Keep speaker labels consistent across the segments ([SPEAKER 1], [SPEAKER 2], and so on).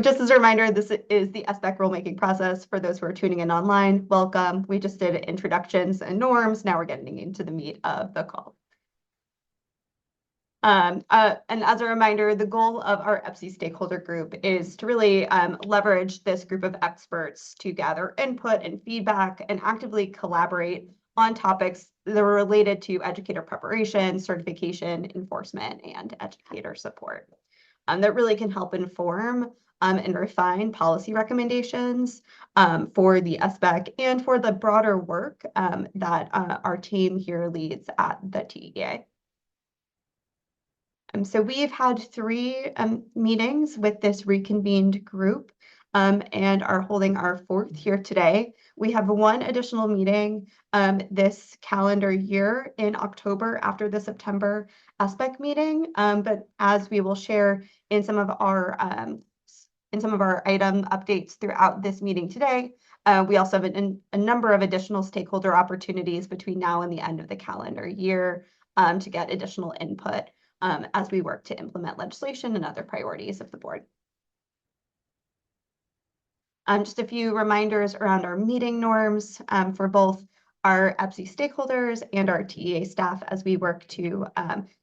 [SPEAKER 1] Just as a reminder, this is the SBEC rulemaking process. For those who are tuning in online, welcome. We just did introductions and norms. Now we're getting into the meat of the call. And as a reminder, the goal of our EPCE stakeholder group is to really leverage this group of experts to gather input and feedback and actively collaborate on topics that are related to educator preparation, certification, enforcement, and educator support. That really can help inform and refine policy recommendations for the SBEC and for the broader work that our team here leads at the TEA. So we've had 3 meetings with this reconvened group and are holding our 4th here today. We have 1 additional meeting this calendar year in October after the September SBEC meeting, but as we will share in some of our item updates throughout this meeting today, we also have a number of additional stakeholder opportunities between now and the end of the calendar year to get additional input as we work to implement legislation and other priorities of the board. Just a few reminders around our meeting norms for both our EPCE stakeholders and our TEA staff as we work to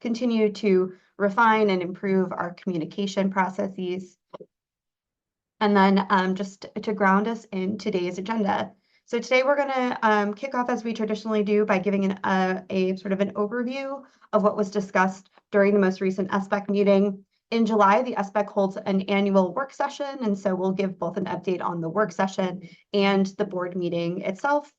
[SPEAKER 1] continue to refine and improve our communication processes. And then just to ground us in today's agenda. So today we're going to kick off as we traditionally do by giving a sort of an overview of what was discussed during the most recent SBEC meeting. In July, the SBEC holds an annual work session, and so we'll give both an update on the work session and the board meeting itself.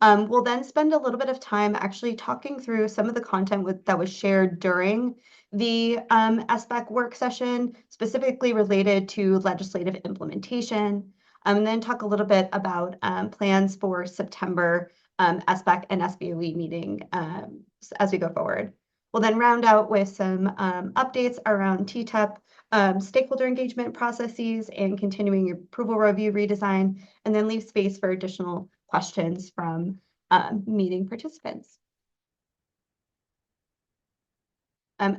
[SPEAKER 1] We'll then spend a little bit of time actually talking through some of the content that was shared during the SBEC work session, specifically related to legislative implementation, and then talk a little bit about plans for September SBEC and SBOE meeting as we go forward. We'll then round out with some updates around T-TEP, stakeholder engagement processes, and continuing approval review redesign, and then leave space for additional questions from meeting participants.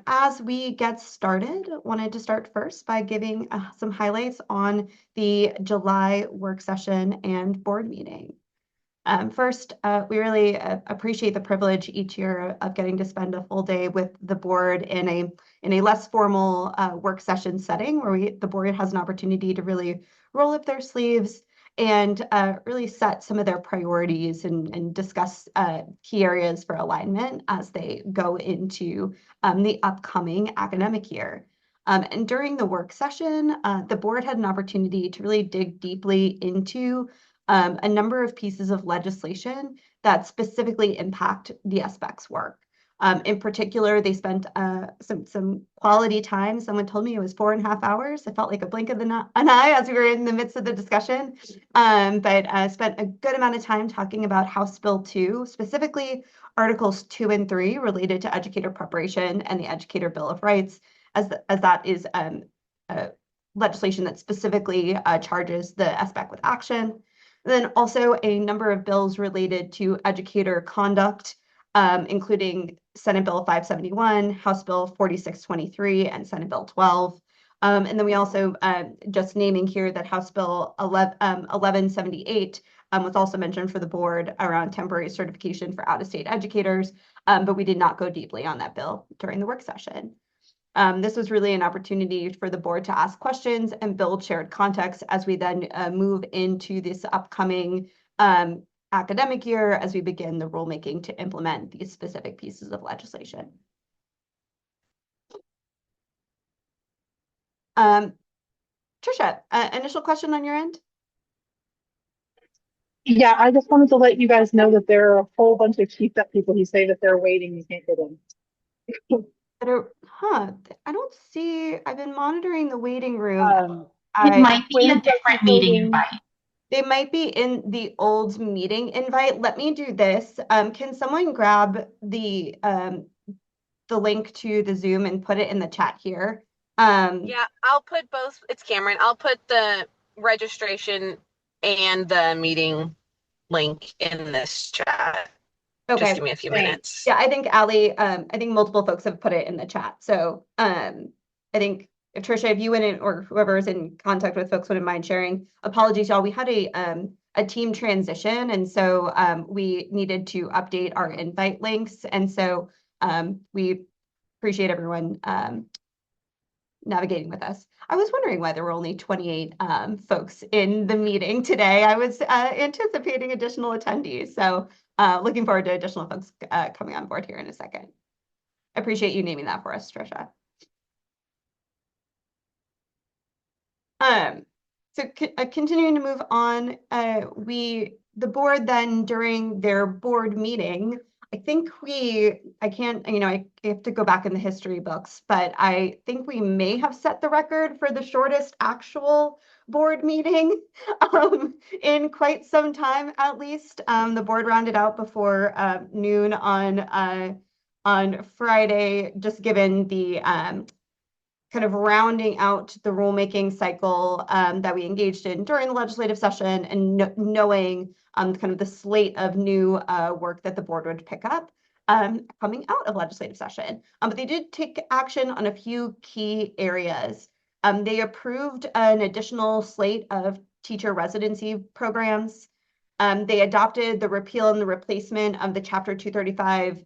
[SPEAKER 1] As we get started, wanted to start first by giving some highlights on the July work session and board meeting. First, we really appreciate the privilege each year of getting to spend a full day with the board in a less formal work session setting where the board has an opportunity to really roll up their sleeves and really set some of their priorities and discuss key areas for alignment as they go into the upcoming academic year. And during the work session, the board had an opportunity to really dig deeply into a number of pieces of legislation that specifically impact the SBEC's work. In particular, they spent some quality time. Someone told me it was 4.5 hours. It felt like a blink of an eye as we were in the midst of the discussion, but spent a good amount of time talking about House Bill 2, specifically Articles 2 and 3 related to educator preparation and the Educator Bill of Rights, as that is legislation that specifically charges the SBEC with action. Then also a number of bills related to educator conduct, including Senate Bill 571, House Bill 4623, and Senate Bill 12. And then we also, just naming here that House Bill 1178 was also mentioned for the board around temporary certification for out-of-state educators, but we did not go deeply on that bill during the work session. This was really an opportunity for the board to ask questions and build shared context as we then move into this upcoming academic year as we begin the rulemaking to implement these specific pieces of legislation. Tricia, initial question on your end?
[SPEAKER 2] Yeah, I just wanted to let you guys know that there are a whole bunch of T-TEP people who say that they're waiting and can't get in.
[SPEAKER 1] I don't see. I've been monitoring the waiting room.
[SPEAKER 3] It might be a different meeting invite.
[SPEAKER 1] They might be in the old meeting invite. Let me do this. Can someone grab the link to the Zoom and put it in the chat here?
[SPEAKER 4] Yeah, I'll put both. It's Cameron. I'll put the registration and the meeting link in this chat.
[SPEAKER 1] Okay.
[SPEAKER 4] Just give me a few minutes.
[SPEAKER 1] Yeah, I think Allie, I think multiple folks have put it in the chat. So I think if Trisha, if you wouldn't, or whoever is in contact with folks wouldn't mind sharing, apologies, y'all. We had a team transition, and so we needed to update our invite links, and so we appreciate everyone navigating with us. I was wondering why there were only 28 folks in the meeting today. I was anticipating additional attendees, so looking forward to additional folks coming on board here in a second. I appreciate you naming that for us, Trisha. So continuing to move on, the board then during their board meeting, I have to go back in the history books, but I think we may have set the record for the shortest actual board meeting in quite some time, at least. The board rounded out before noon on Friday, just given the kind of rounding out the rulemaking cycle that we engaged in during the legislative session, and knowing kind of the slate of new work that the board would pick up coming out of legislative session. But they did take action on a few key areas. They approved an additional slate of teacher residency programs. They adopted the repeal and the replacement of the Chapter 235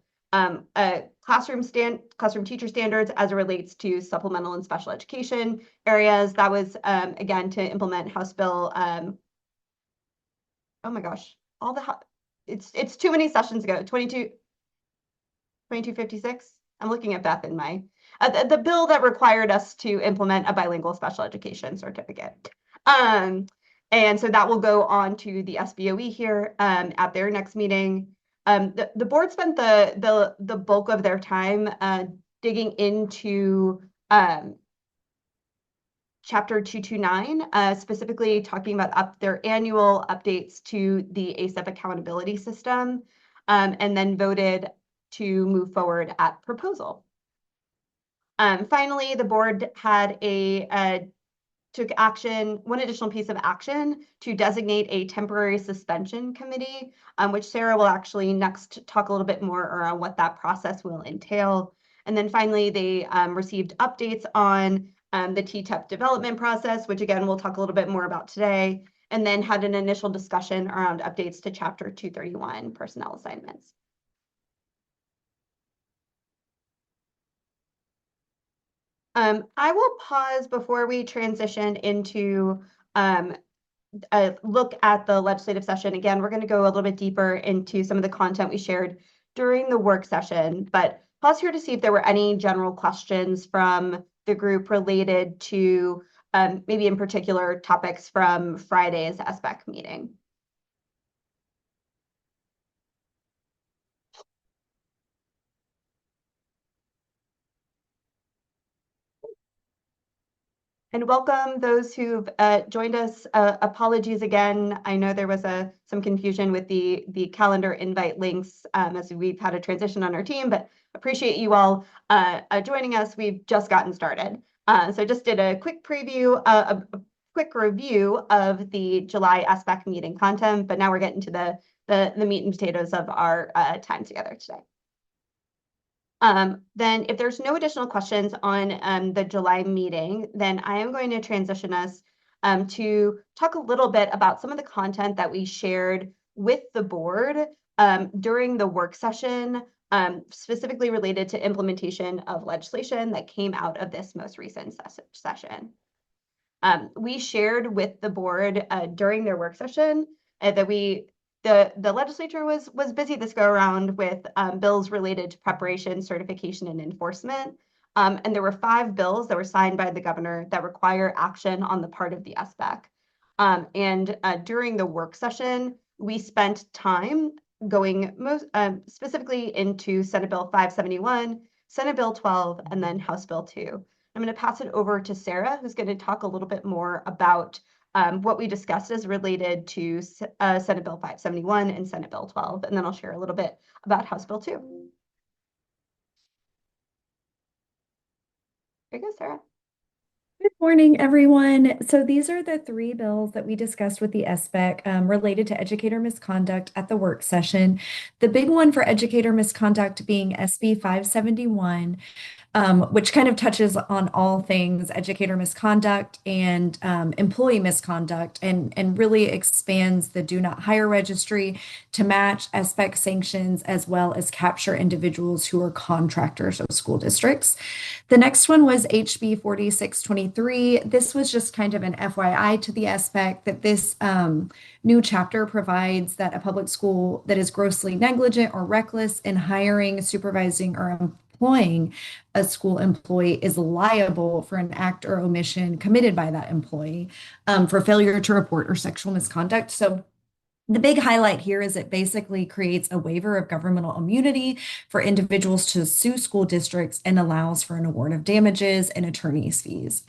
[SPEAKER 1] classroom teacher standards as it relates to supplemental and special education areas. That was again to implement House Bill. Oh my gosh, it's too many sessions ago. 2256. I'm looking at Beth in my the bill that required us to implement a bilingual special education certificate. And so that will go on to the SBOE here at their next meeting. The board spent the bulk of their time digging into Chapter 229, specifically talking about their annual updates to the ACEP accountability system, and then voted to move forward at proposal. Finally, the board had took action, one additional piece of action to designate a temporary suspension committee, which Sarah will actually next talk a little bit more around what that process will entail. And then finally, they received updates on the T-TEP development process, which again, we'll talk a little bit more about today, and then had an initial discussion around updates to Chapter 231 personnel assignments. I will pause before we transition into a look at the legislative session. Again, we're going to go a little bit deeper into some of the content we shared during the work session, but pause here to see if there were any general questions from the group related to maybe in particular topics from Friday's SBEC meeting. And welcome those who've joined us. Apologies again. I know there was some confusion with the calendar invite links as we've had a transition on our team, but appreciate you all joining us. We've just gotten started. So just did a quick preview, a quick review of the July SBEC meeting content, but now we're getting to the meat and potatoes of our time together today. Then if there's no additional questions on the July meeting, then I am going to transition us to talk a little bit about some of the content that we shared with the board during the work session, specifically related to implementation of legislation that came out of this most recent session. We shared with the board during their work session that the legislature was busy this go around with bills related to preparation, certification, and enforcement. And there were 5 bills that were signed by the governor that require action on the part of the SBEC. And during the work session, we spent time going specifically into Senate Bill 571, Senate Bill 12, and then House Bill 2. I'm going to pass it over to Sarah, who's going to talk a little bit more about what we discussed as related to Senate Bill 571 and Senate Bill 12, and then I'll share a little bit about House Bill 2. There you go, Sarah.
[SPEAKER 5] Good morning, everyone. So these are the 3 bills that we discussed with the SBEC related to educator misconduct at the work session. The big one for educator misconduct being SB 571. which kind of touches on all things educator misconduct and employee misconduct, and really expands the do not hire registry to match SBEC sanctions as well as capture individuals who are contractors of school districts. The next one was HB 4623. This was just kind of an FYI to the SBEC that this new chapter provides that a public school that is grossly negligent or reckless in hiring, supervising, or employing a school employee is liable for an act or omission committed by that employee for failure to report or sexual misconduct. So the big highlight here is it basically creates a waiver of governmental immunity for individuals to sue school districts and allows for an award of damages and attorney's fees.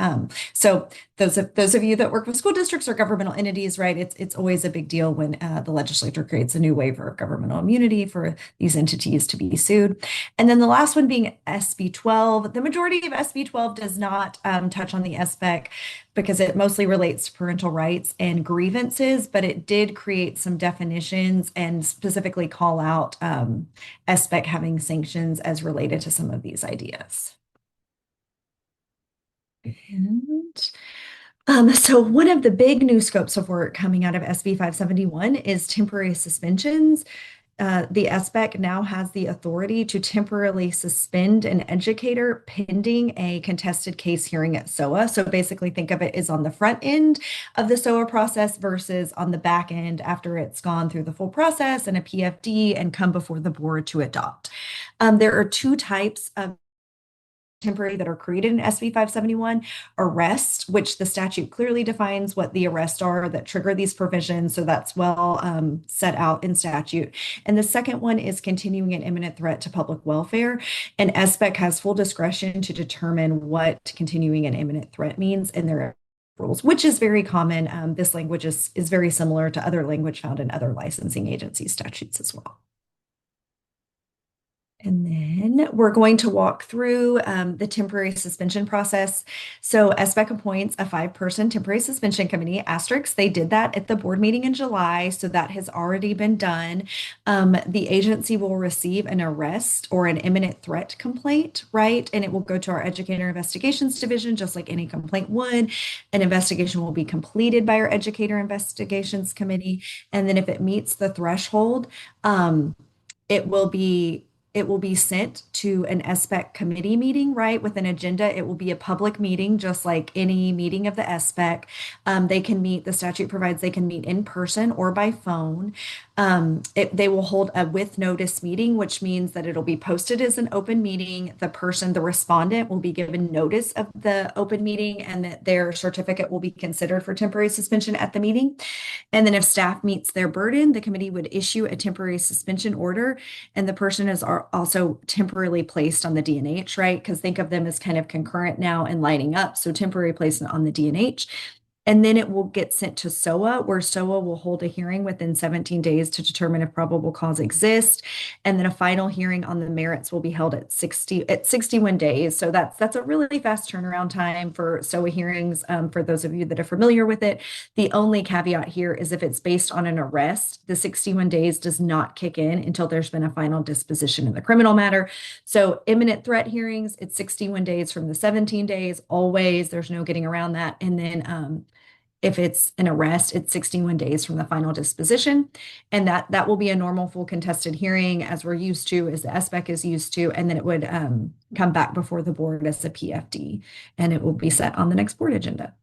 [SPEAKER 5] So those of you that work with school districts or governmental entities, right, it's always a big deal when the legislature creates a new waiver of governmental immunity for these entities to be sued. And then the last one being SB 12. The majority of SB 12 does not touch on the SBEC because it mostly relates to parental rights and grievances, but it did create some definitions and specifically call out SBEC having sanctions as related to some of these ideas. And so one of the big new scopes of work coming out of SB 571 is temporary suspensions. The SBEC now has the authority to temporarily suspend an educator pending a contested case hearing at SOA. So basically think of it as on the front end of the SOA process versus on the back end after it's gone through the full process and a PFD and come before the board to adopt. There are two types of temporary that are created in SB 571, arrest, which the statute clearly defines what the arrests are that trigger these provisions. So that's well set out in statute. And the second one is continuing an imminent threat to public welfare. And SBEC has full discretion to determine what continuing an imminent threat means in their rules, which is very common. This language is very similar to other language found in other licensing agency statutes as well. And then we're going to walk through the temporary suspension process. So SBEC appoints a 5-person temporary suspension committee, asterisks. They did that at the board meeting in July, so that has already been done. The agency will receive an arrest or an imminent threat complaint, right? And it will go to our Educator Investigations Division, just like any complaint would. An investigation will be completed by our Educator Investigations Committee. And then if it meets the threshold, it will be sent to an SBEC committee meeting, right, with an agenda. It will be a public meeting, just like any meeting of the SBEC. They can meet, the statute provides they can meet in person or by phone. They will hold a with notice meeting, which means that it'll be posted as an open meeting. The respondent will be given notice of the open meeting and that their certificate will be considered for temporary suspension at the meeting. And then if staff meets their burden, the committee would issue a temporary suspension order, and the person is also temporarily placed on the DNH, right? Because think of them as kind of concurrent now and lining up. So temporary placement on the DNH. And then it will get sent to SOA, where SOA will hold a hearing within 17 days to determine if probable cause exists. And then a final hearing on the merits will be held at 61 days. So that's a really fast turnaround time for SOA hearings, for those of you that are familiar with it. The only caveat here is if it's based on an arrest, the 61 days does not kick in until there's been a final disposition in the criminal matter. So imminent threat hearings, it's 61 days from the 17 days, always. There's no getting around that. And then if it's an arrest, it's 61 days from the final disposition. And that will be a normal full contested hearing as we're used to, as the SBEC is used to, and then it would come back before the board as a PFD, and it will be set on the next board agenda.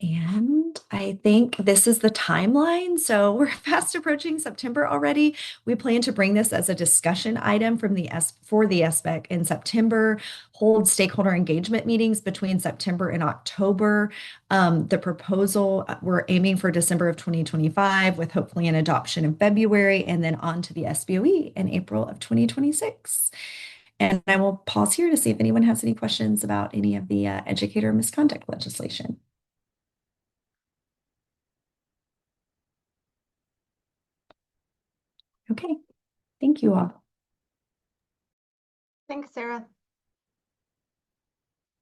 [SPEAKER 5] And I think this is the timeline. So we're fast approaching September already. We plan to bring this as a discussion item for the SBEC in September, hold stakeholder engagement meetings between September and October. The proposal, we're aiming for December of 2025 with hopefully an adoption in February, and then on to the SBOE in April of 2026. And I will pause here to see if anyone has any questions about any of the educator misconduct legislation. Okay, thank you all.
[SPEAKER 1] Thanks, Sarah.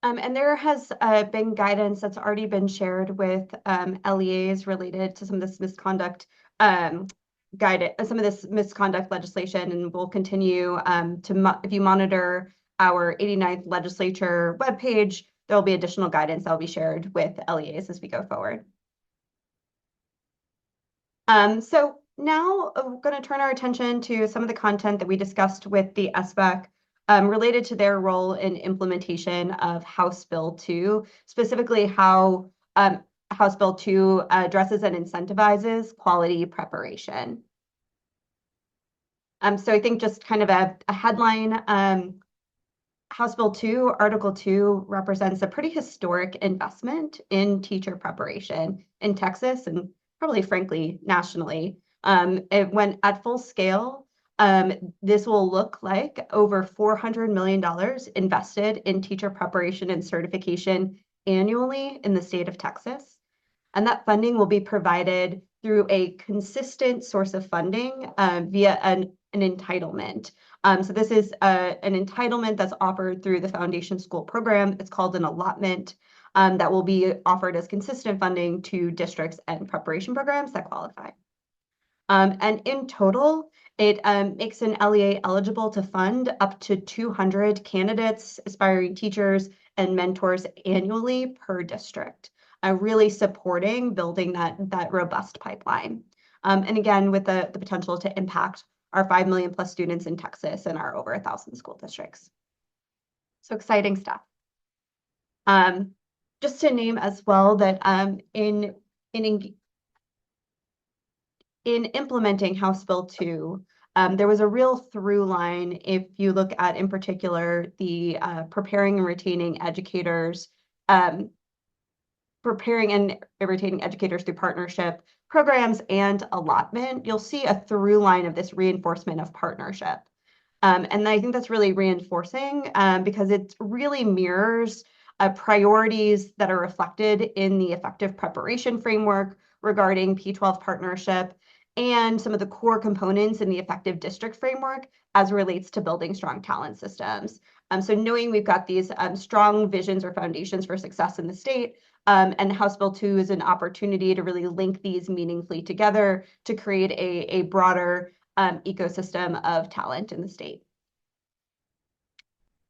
[SPEAKER 1] And there has been guidance that's already been shared with LEAs related to some of this misconduct some of this misconduct legislation, and we'll continue if you monitor our 89th legislature webpage, there will be additional guidance that will be shared with LEAs as we go forward. So now we're going to turn our attention to some of the content that we discussed with the SBEC related to their role in implementation of House Bill 2, specifically how House Bill 2 addresses and incentivizes quality preparation. So I think just kind of a headline, House Bill 2, Article 2 represents a pretty historic investment in teacher preparation in Texas and probably, frankly, nationally. When at full scale, this will look like over $400 million invested in teacher preparation and certification annually in the state of Texas. And that funding will be provided through a consistent source of funding via an entitlement. So this is an entitlement that's offered through the Foundation School Program. It's called an allotment that will be offered as consistent funding to districts and preparation programs that qualify. And in total, it makes an LEA eligible to fund up to 200 candidates, aspiring teachers, and mentors annually per district, really supporting building that robust pipeline. And again, with the potential to impact our 5 million plus students in Texas and our over 1,000 school districts. So exciting stuff. Just to name as well that in implementing House Bill 2, there was a real through line if you look at, in particular, the preparing and retaining educators through partnership programs and allotment. You'll see a through line of this reinforcement of partnership. And I think that's really reinforcing because it really mirrors priorities that are reflected in the effective preparation framework regarding P12 partnership and some of the core components in the effective district framework as it relates to building strong talent systems. So knowing we've got these strong visions or foundations for success in the state, and House Bill 2 is an opportunity to really link these meaningfully together to create a broader ecosystem of talent in the state.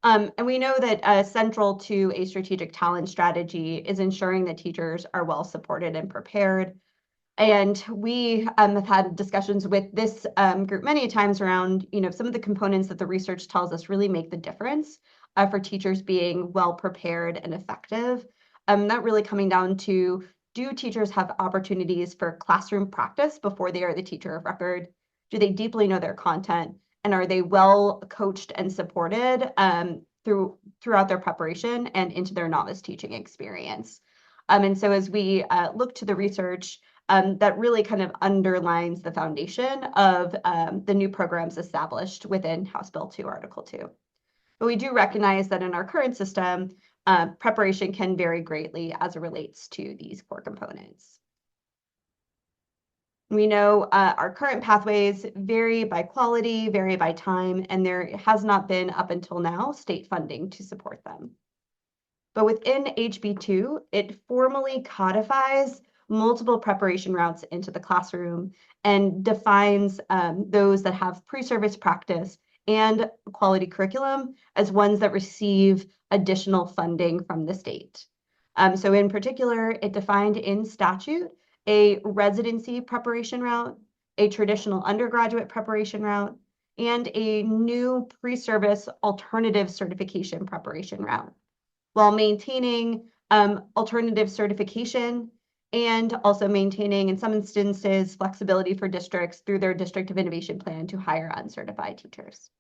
[SPEAKER 1] And we know that central to a strategic talent strategy is ensuring that teachers are well supported and prepared. And we have had discussions with this group many times around, some of the components that the research tells us really make the difference for teachers being well prepared and effective. That really coming down to, do teachers have opportunities for classroom practice before they are the teacher of record? Do they deeply know their content? And are they well coached and supported throughout their preparation and into their novice teaching experience? And so as we look to the research, that really kind of underlines the foundation of the new programs established within House Bill 2, Article 2. But we do recognize that in our current system, preparation can vary greatly as it relates to these core components. We know our current pathways vary by quality, vary by time, and there has not been up until now state funding to support them. But within HB2, it formally codifies multiple preparation routes into the classroom and defines those that have pre-service practice and quality curriculum as ones that receive additional funding from the state. So in particular, it defined in statute a residency preparation route, a traditional undergraduate preparation route, and a new pre-service alternative certification preparation route, while maintaining alternative certification and also maintaining, in some instances, flexibility for districts through their District of Innovation Plan to hire uncertified teachers.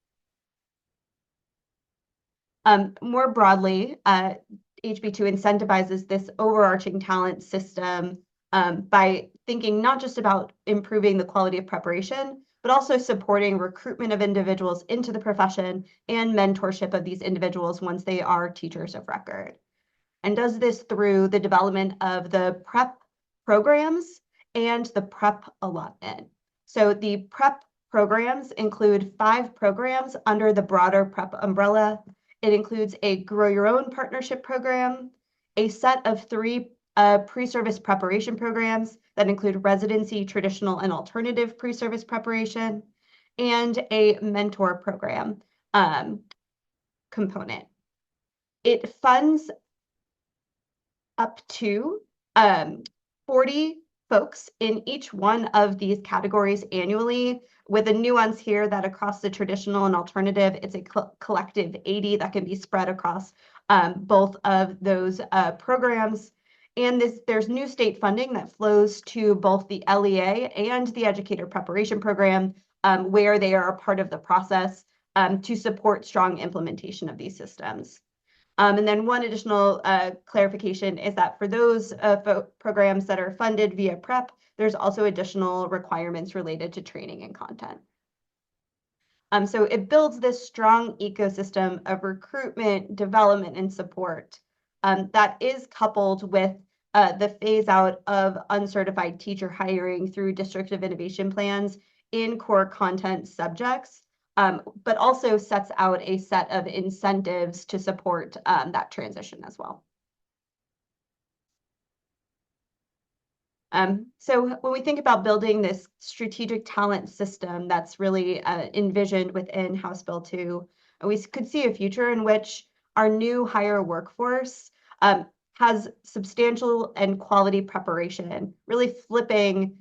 [SPEAKER 1] More broadly, HB2 incentivizes this overarching talent system by thinking not just about improving the quality of preparation, but also supporting recruitment of individuals into the profession and mentorship of these individuals once they are teachers of record. And does this through the development of the prep programs and the prep allotment. So the prep programs include 5 programs under the broader prep umbrella. It includes a Grow Your Own partnership program, a set of 3 pre-service preparation programs that include residency, traditional, and alternative pre-service preparation, and a mentor program component. It funds up to 40 folks in each one of these categories annually, with a nuance here that across the traditional and alternative, it's a collective 80 that can be spread across both of those programs. And there's new state funding that flows to both the LEA and the Educator Preparation Program, where they are a part of the process to support strong implementation of these systems. And then one additional clarification is that for those programs that are funded via PrEP, there's also additional requirements related to training and content. So it builds this strong ecosystem of recruitment, development, and support that is coupled with the phase out of uncertified teacher hiring through District of Innovation plans in core content subjects, but also sets out a set of incentives to support that transition as well. So when we think about building this strategic talent system that's really envisioned within House Bill 2, we could see a future in which our new higher workforce has substantial and quality preparation, really flipping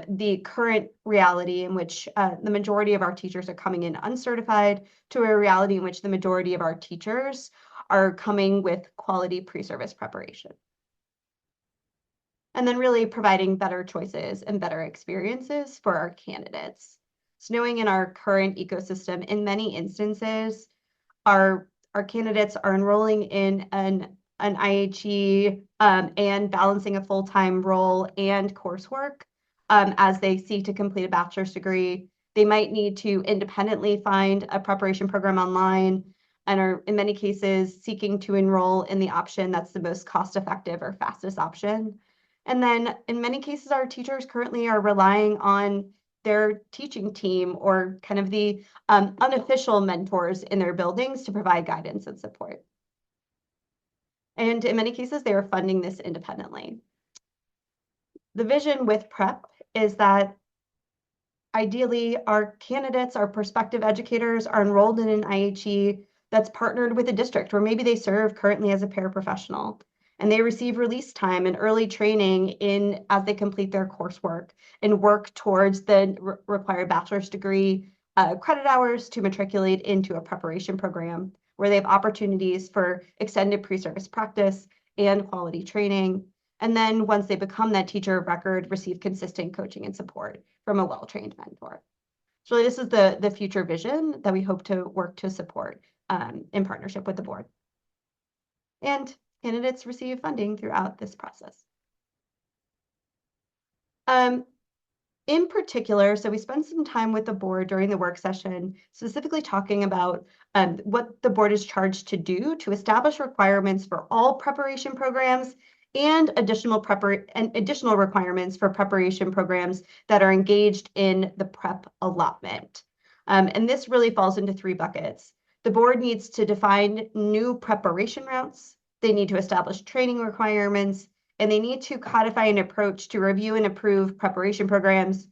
[SPEAKER 1] the current reality in which the majority of our teachers are coming in uncertified to a reality in which the majority of our teachers are coming with quality pre-service preparation. And then really providing better choices and better experiences for our candidates. So knowing in our current ecosystem, in many instances, our candidates are enrolling in an IHE and balancing a full-time role and coursework as they seek to complete a bachelor's degree. They might need to independently find a preparation program online and are in many cases seeking to enroll in the option that's the most cost-effective or fastest option. And then in many cases, our teachers currently are relying on their teaching team or kind of the unofficial mentors in their buildings to provide guidance and support. And in many cases, they are funding this independently. The vision with PrEP is that ideally our candidates, our prospective educators are enrolled in an IHE that's partnered with a district where maybe they serve currently as a paraprofessional. And they receive release time and early training as they complete their coursework and work towards the required bachelor's degree credit hours to matriculate into a preparation program where they have opportunities for extended pre-service practice and quality training. And then once they become that teacher of record, receive consistent coaching and support from a well-trained mentor. So this is the future vision that we hope to work to support in partnership with the board. And candidates receive funding throughout this process. In particular, so we spent some time with the board during the work session, specifically talking about what the board is charged to do to establish requirements for all preparation programs and additional requirements for preparation programs that are engaged in the PrEP allotment. And this really falls into 3 buckets. The board needs to define new preparation routes. They need to establish training requirements, and they need to codify an approach to review and approve preparation programs,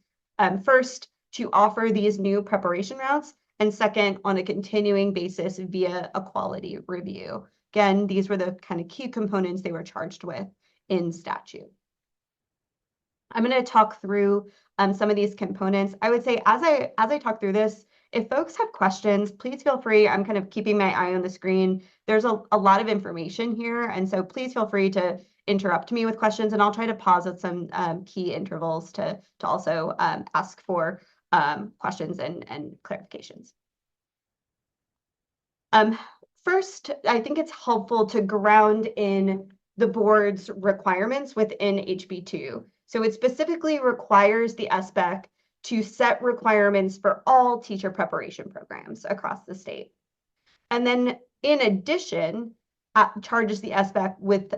[SPEAKER 1] first, to offer these new preparation routes, and second, on a continuing basis via a quality review. Again, these were the kind of key components they were charged with in statute. I'm going to talk through some of these components. I would say as I talk through this, if folks have questions, please feel free. I'm kind of keeping my eye on the screen. There's a lot of information here, and so please feel free to interrupt me with questions, and I'll try to pause at some key intervals to also ask for questions and clarifications. First, I think it's helpful to ground in the board's requirements within HB2. So it specifically requires the SBEC to set requirements for all teacher preparation programs across the state. And then in addition, charges the SBEC with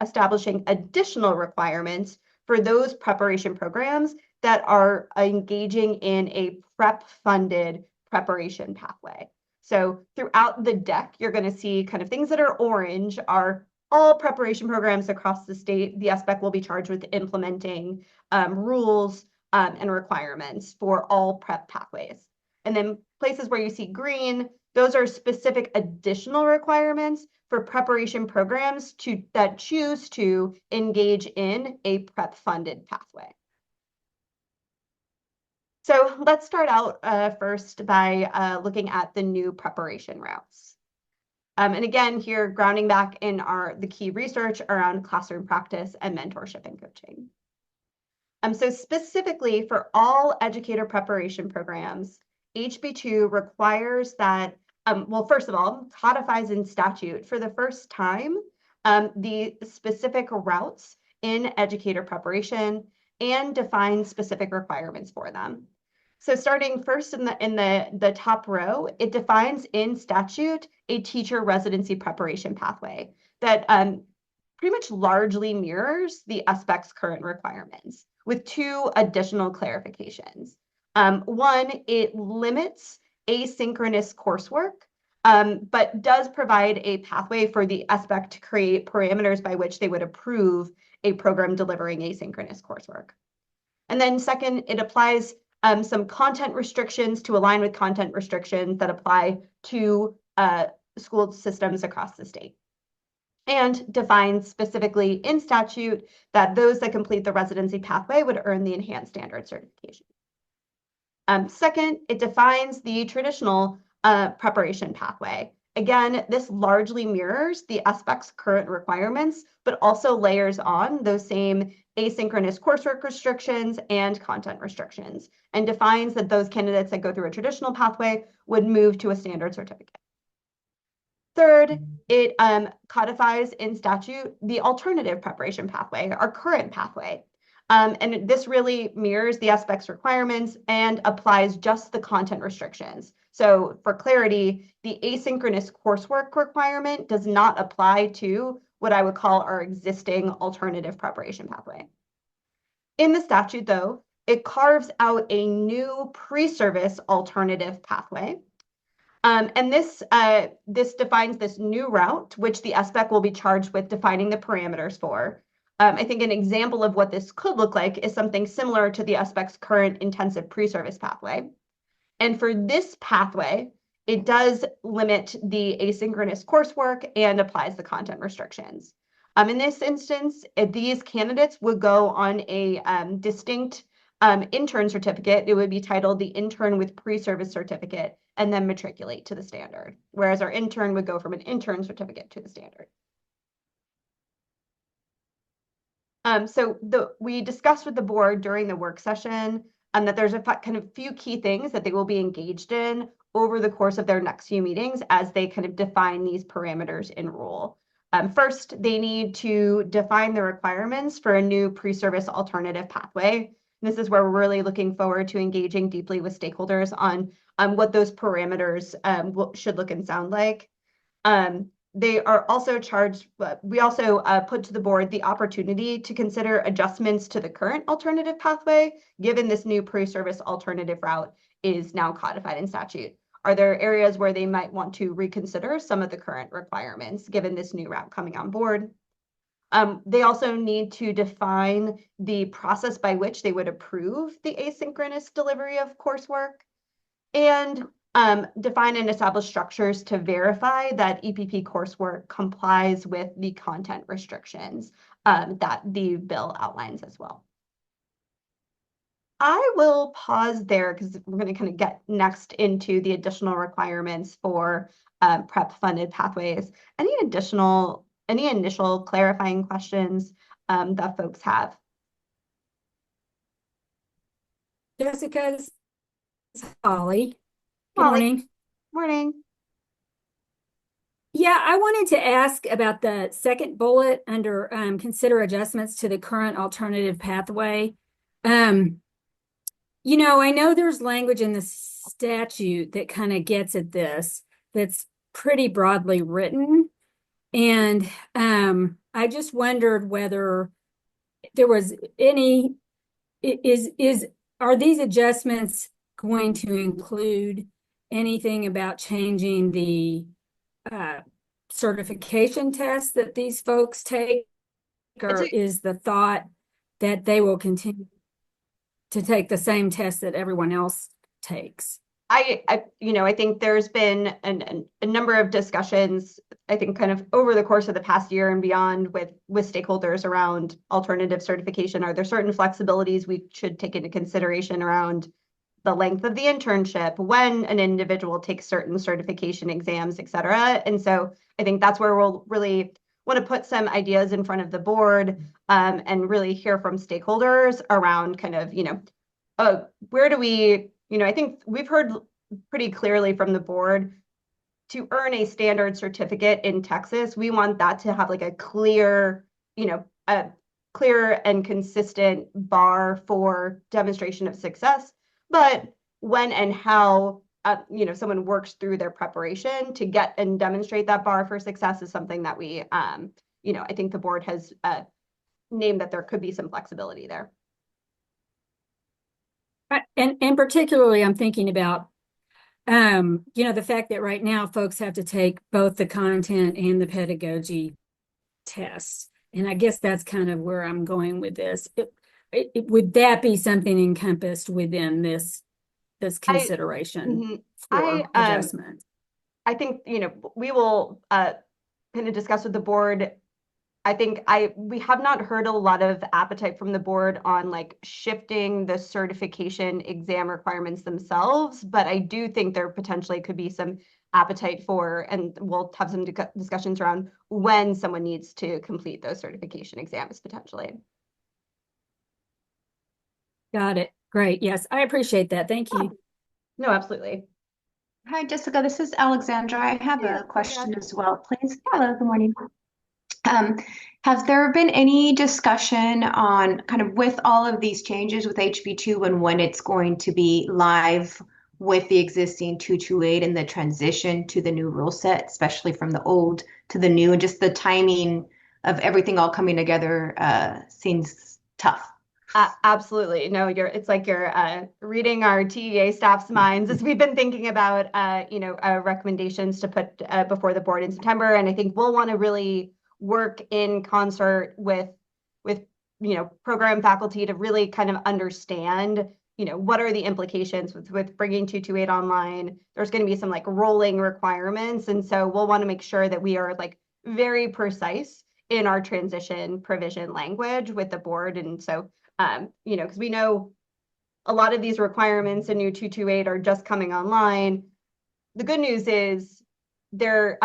[SPEAKER 1] establishing additional requirements for those preparation programs that are engaging in a PrEP-funded preparation pathway. So throughout the deck, you're going to see kind of things that are orange are all preparation programs across the state, the SBEC will be charged with implementing rules and requirements for all prep pathways. And then places where you see green, those are specific additional requirements for preparation programs that choose to engage in a prep-funded pathway. So let's start out first by looking at the new preparation routes. And again, here, grounding back in the key research around classroom practice and mentorship and coaching. So specifically for all educator preparation programs, HB2 requires that, well, first of all, codifies in statute for the first time the specific routes in educator preparation and defines specific requirements for them. So starting first in the top row, it defines in statute a teacher residency preparation pathway that pretty much largely mirrors the SBEC's current requirements, with two additional clarifications. One, it limits asynchronous coursework, but does provide a pathway for the SBEC to create parameters by which they would approve a program delivering asynchronous coursework. And then second, it applies some content restrictions to align with content restrictions that apply to school systems across the state, and defines specifically in statute that those that complete the residency pathway would earn the enhanced standard certification. Second, it defines the traditional preparation pathway. Again, this largely mirrors the SBEC's current requirements, but also layers on those same asynchronous coursework restrictions and content restrictions, and defines that those candidates that go through a traditional pathway would move to a standard certificate. Third, it codifies in statute the alternative preparation pathway, our current pathway. And this really mirrors the SBEC's requirements and applies just the content restrictions. So for clarity, the asynchronous coursework requirement does not apply to what I would call our existing alternative preparation pathway. In the statute, though, it carves out a new pre-service alternative pathway. And this defines this new route, which the SBEC will be charged with defining the parameters for. I think an example of what this could look like is something similar to the SBEC's current intensive pre-service pathway. And for this pathway, it does limit the asynchronous coursework and applies the content restrictions. In this instance, these candidates would go on a distinct intern certificate. It would be titled the intern with pre-service certificate and then matriculate to the standard, whereas our intern would go from an intern certificate to the standard. So we discussed with the board during the work session that there's a kind of few key things that they will be engaged in over the course of their next few meetings as they kind of define these parameters in rule. First, they need to define the requirements for a new pre-service alternative pathway. This is where we're really looking forward to engaging deeply with stakeholders on what those parameters should look and sound like. They are also charged, we also put to the board the opportunity to consider adjustments to the current alternative pathway, given this new pre-service alternative route is now codified in statute. Are there areas where they might want to reconsider some of the current requirements, given this new route coming on board? They also need to define the process by which they would approve the asynchronous delivery of coursework, and define and establish structures to verify that EPP coursework complies with the content restrictions that the bill outlines as well. I will pause there because we're going to kind of get next into the additional requirements for prep funded pathways. Any initial clarifying questions that folks have?
[SPEAKER 6] Jessica's Holly. Good
[SPEAKER 1] Holly.
[SPEAKER 6] morning.
[SPEAKER 1] Morning.
[SPEAKER 6] Yeah, I wanted to ask about the second bullet under consider adjustments to the current alternative pathway. You know, I know there's language in the statute that kind of gets at this that's pretty broadly written. And I just wondered whether there was any, are these adjustments going to include anything about changing the certification test that these folks take? Or is the thought that they will continue to take the same test that everyone else takes?
[SPEAKER 1] I think there's been a number of discussions, I think kind of over the course of the past year and beyond with stakeholders around alternative certification. Are there certain flexibilities we should take into consideration around the length of the internship, when an individual takes certain certification exams, et cetera? And so I think that's where we'll really want to put some ideas in front of the board, and really hear from stakeholders around kind of, where do we, I think we've heard pretty clearly from the board, to earn a standard certificate in Texas, we want that to have like a clear and consistent bar for demonstration of success. But when and how someone works through their preparation to get and demonstrate that bar for success is something that we I think the board has named that there could be some flexibility there.
[SPEAKER 6] And particularly, I'm thinking about, the fact that right now folks have to take both the content and the pedagogy tests. And I guess that's kind of where I'm going with this. Would that be something encompassed within this consideration for adjustment?
[SPEAKER 1] I think, we will kind of discuss with the board. I think we have not heard a lot of appetite from the board on like shifting the certification exam requirements themselves, but I do think there potentially could be some appetite for, and we'll have some discussions around when someone needs to complete those certification exams potentially.
[SPEAKER 6] Got it. Great. Yes, I appreciate that. Thank you.
[SPEAKER 1] No, absolutely.
[SPEAKER 3] Hi, Jessica. This is Alexandra. I have a question as well, please. Hello, good morning. Has there been any discussion on kind of with all of these changes with HB2 and when it's going to be live with the existing 228 and the transition to the new rule set, especially from the old to the new, and just the timing of everything all coming together seems tough?
[SPEAKER 1] Absolutely. No, it's like you're reading our TEA staff's minds as we've been thinking about, recommendations to put before the board in September. And I think we'll want to really work in concert with program faculty to really kind of understand, what are the implications with bringing 228 online. There's going to be some like rolling requirements. And so we'll want to make sure that we are like very precise in our transition provision language with the board. And so, because we know a lot of these requirements in new 228 are just coming online. The good news is there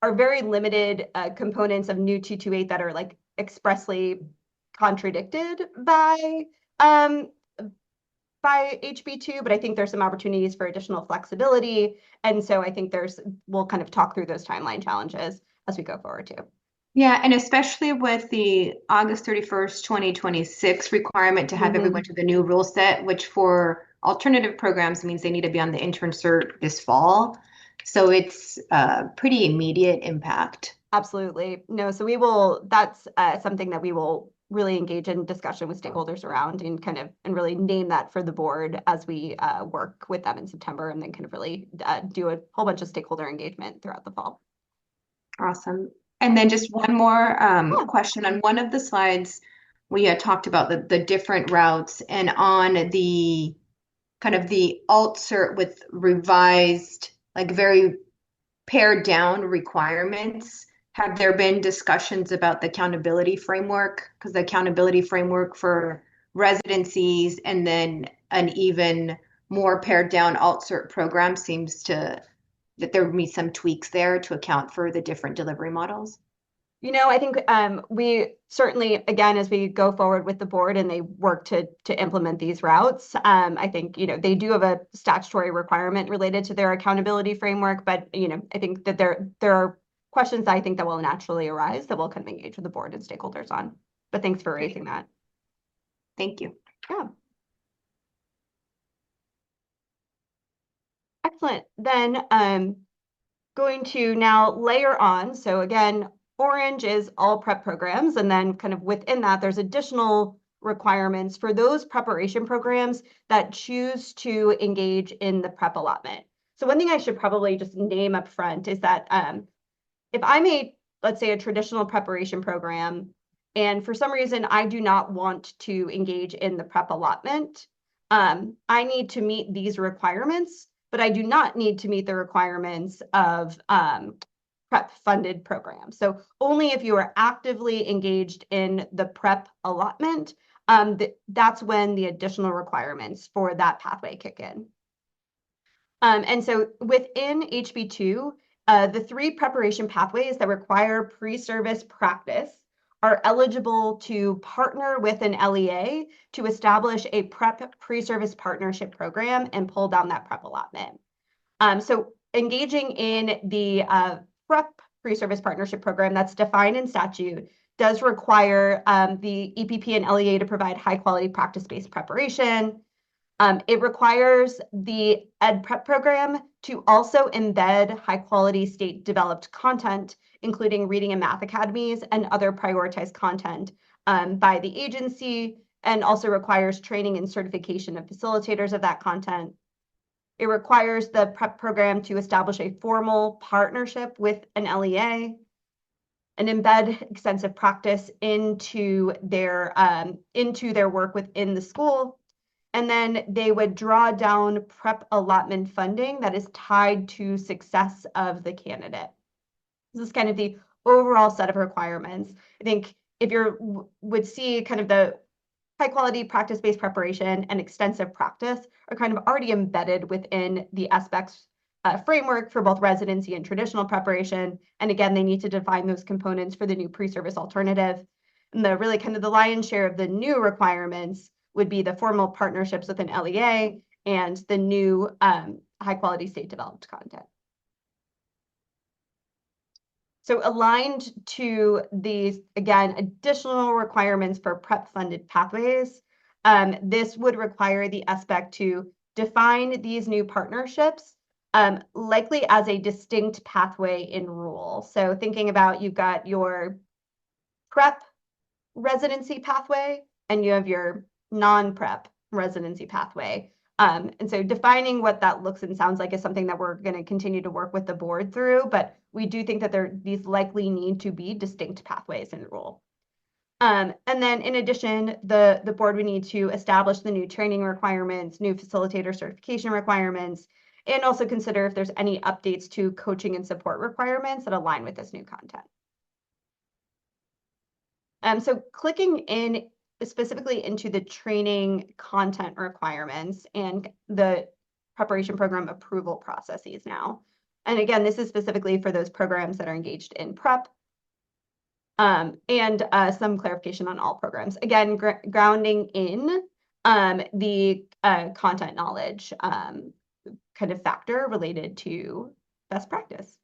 [SPEAKER 1] are very limited components of new 228 that are like expressly contradicted by HB2, but I think there's some opportunities for additional flexibility. And so I think we'll kind of talk through those timeline challenges as we go forward too.
[SPEAKER 3] Yeah, and especially with the August 31st, 2026 requirement to have everyone to the new rule set, which for alternative programs means they need to be on the intern cert this fall. So it's a pretty immediate impact.
[SPEAKER 1] Absolutely. No, so that's something that we will really engage in discussion with stakeholders around and really name that for the board as we work with them in September, and then kind of really do a whole bunch of stakeholder engagement throughout the fall.
[SPEAKER 3] Awesome. And then just one more question. On one of the slides, we had talked about the different routes, and on the kind of the alt cert with revised, like very pared down requirements. Have there been discussions about the accountability framework? Because the accountability framework for residencies and then an even more pared down alt cert program seems that there would be some tweaks there to account for the different delivery models.
[SPEAKER 1] I think we certainly, again, as we go forward with the board and they work to implement these routes, I think, they do have a statutory requirement related to their accountability framework, but, I think that there are questions I think that will naturally arise that we'll kind of engage with the board and stakeholders on. But thanks for raising that.
[SPEAKER 3] Thank you.
[SPEAKER 1] Yeah. Excellent. Then going to now layer on. So again, orange is all prep programs. And then kind of within that, there's additional requirements for those preparation programs that choose to engage in the prep allotment. So one thing I should probably just name up front is that if I'm let's say a traditional preparation program, and for some reason I do not want to engage in the prep allotment, I need to meet these requirements, but I do not need to meet the requirements of prep funded programs. So only if you are actively engaged in the prep allotment, that's when the additional requirements for that pathway kick in. And so within HB2, the 3 preparation pathways that require pre-service practice are eligible to partner with an LEA to establish a prep pre-service partnership program and pull down that prep allotment. So engaging in the prep pre-service partnership program that's defined in statute does require the EPP and LEA to provide high quality practice-based preparation. It requires the Ed Prep program to also embed high quality state developed content, including reading and math academies and other prioritized content by the agency, and also requires training and certification of facilitators of that content. It requires the prep program to establish a formal partnership with an LEA and embed extensive practice into their work within the school. And then they would draw down prep allotment funding that is tied to success of the candidate. This is kind of the overall set of requirements. I think if you would see kind of the high quality practice-based preparation and extensive practice are kind of already embedded within the SBEC framework for both residency and traditional preparation. And again, they need to define those components for the new pre-service alternative. And the really kind of the lion's share of the new requirements would be the formal partnerships with an LEA and the new high quality state developed content. So aligned to these, again, additional requirements for prep funded pathways, this would require the SBEC to define these new partnerships likely as a distinct pathway in rule. So thinking about you've got your prep residency pathway and you have your non-prep residency pathway. And so defining what that looks and sounds like is something that we're going to continue to work with the board through, but we do think that these likely need to be distinct pathways in the rule. And then in addition, the board would need to establish the new training requirements, new facilitator certification requirements, and also consider if there's any updates to coaching and support requirements that align with this new content. So clicking in specifically into the training content requirements and the preparation program approval processes now. And again, this is specifically for those programs that are engaged in prep and some clarification on all programs. Again, grounding in the content knowledge kind of factor related to best practice.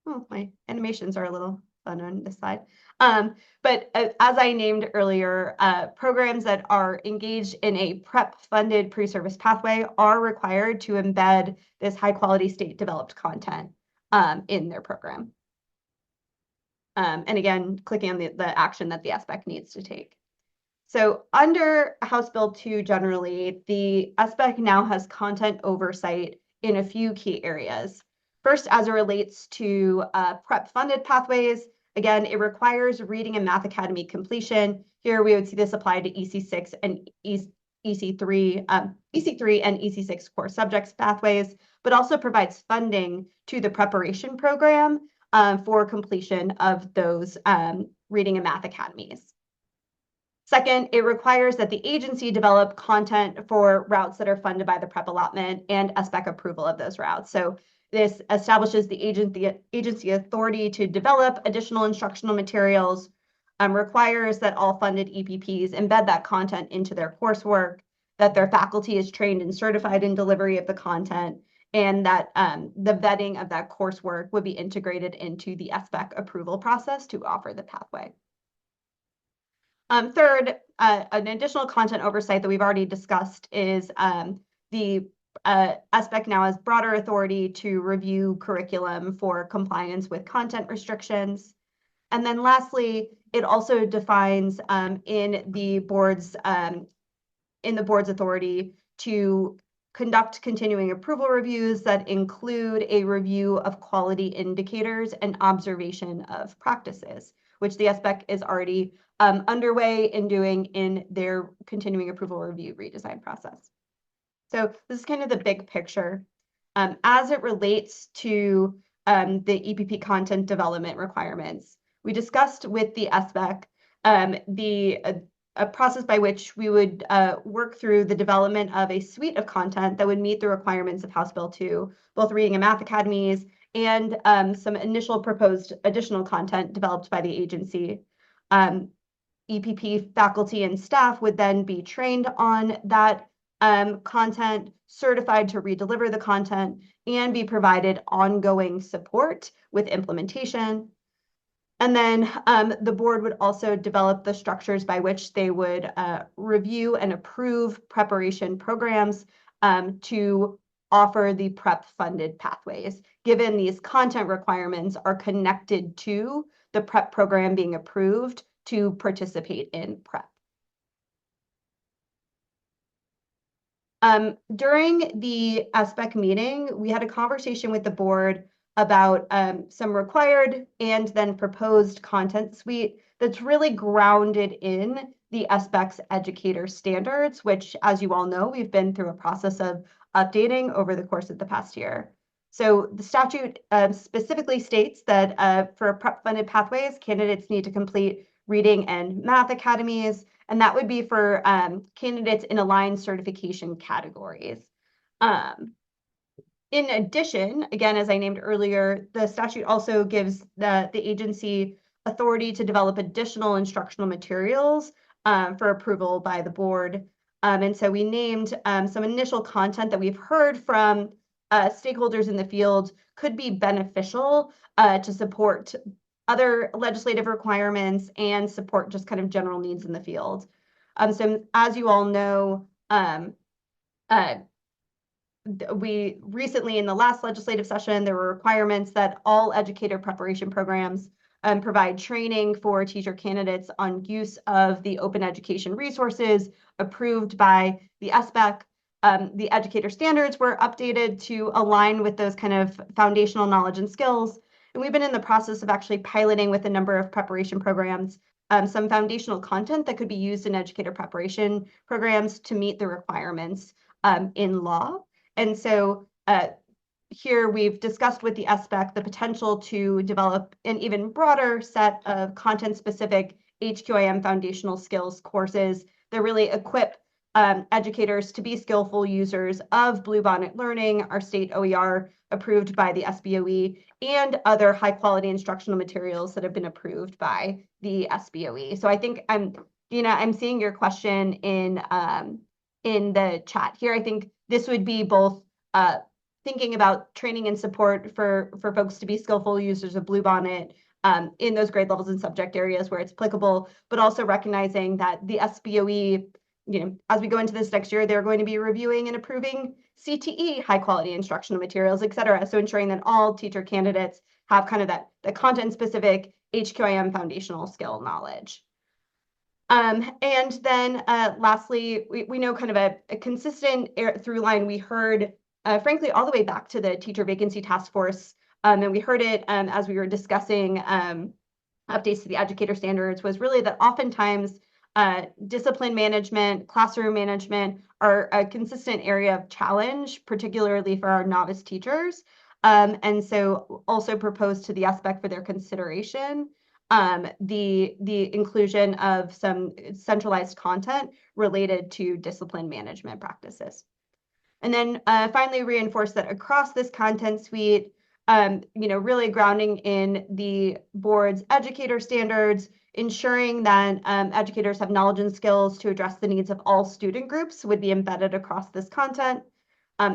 [SPEAKER 1] Oh, my animations are a little fun on this slide. But as I named earlier, programs that are engaged in a prep-funded pre-service pathway are required to embed this high-quality state-developed content in their program. And again, clicking on the action that the SBEC needs to take. So under House Bill 2 generally, the SBEC now has content oversight in a few key areas. First, as it relates to prep-funded pathways, again, it requires reading and math academy completion. Here we would see this apply to EC6 and EC3 and EC6 core subjects pathways, but also provides funding to the preparation program for completion of those reading and math academies. Second, it requires that the agency develop content for routes that are funded by the prep allotment and SBEC approval of those routes. So this establishes the agency authority to develop additional instructional materials, requires that all funded EPPs embed that content into their coursework, that their faculty is trained and certified in delivery of the content, and that the vetting of that coursework would be integrated into the SBEC approval process to offer the pathway. Third, an additional content oversight that we've already discussed is the SBEC now has broader authority to review curriculum for compliance with content restrictions. And then lastly, it also defines in the board's authority to conduct continuing approval reviews that include a review of quality indicators and observation of practices, which the SBEC is already underway in doing in their continuing approval review redesign process. So this is kind of the big picture. As it relates to the EPP content development requirements, we discussed with the SBEC a process by which we would work through the development of a suite of content that would meet the requirements of House Bill 2, both reading and math academies, and some initial proposed additional content developed by the agency. EPP faculty and staff would then be trained on that content, certified to redeliver the content, and be provided ongoing support with implementation. And then the board would also develop the structures by which they would review and approve preparation programs to offer the prep funded pathways, given these content requirements are connected to the prep program being approved to participate in prep. During the SBEC meeting, we had a conversation with the board about some required and then proposed content suite that's really grounded in the SBEC's educator standards, which, as you all know, we've been through a process of updating over the course of the past year. So the statute specifically states that for prep-funded pathways, candidates need to complete reading and math academies, and that would be for candidates in aligned certification categories. In addition, again, as I named earlier, the statute also gives the agency authority to develop additional instructional materials for approval by the board. And so we named some initial content that we've heard from stakeholders in the field could be beneficial to support other legislative requirements and support just kind of general needs in the field. So as you all know, we recently in the last legislative session, there were requirements that all educator preparation programs provide training for teacher candidates on use of the open education resources approved by the SBEC. The educator standards were updated to align with those kind of foundational knowledge and skills. And we've been in the process of actually piloting with a number of preparation programs some foundational content that could be used in educator preparation programs to meet the requirements in law. And so here we've discussed with the SBEC the potential to develop an even broader set of content-specific HQIM foundational skills courses that really equip educators to be skillful users of Bluebonnet Learning, our state OER approved by the SBOE, and other high-quality instructional materials that have been approved by the SBOE. So I think Dina, I'm seeing your question in the chat here. I think this would be both thinking about training and support for folks to be skillful users of Bluebonnet in those grade levels and subject areas where it's applicable, but also recognizing that the SBOE, as we go into this next year, they're going to be reviewing and approving CTE high quality instructional materials, et cetera. So ensuring that all teacher candidates have kind of the content specific HQIM foundational skill knowledge. And then lastly, we know kind of a consistent through line we heard, frankly, all the way back to the teacher vacancy task force. And we heard it as we were discussing updates to the educator standards, was really that oftentimes discipline management, classroom management are a consistent area of challenge, particularly for our novice teachers. And so also proposed to the SBEC for their consideration the inclusion of some centralized content related to discipline management practices. And then finally reinforce that across this content suite, really grounding in the board's educator standards, ensuring that educators have knowledge and skills to address the needs of all student groups would be embedded across this content,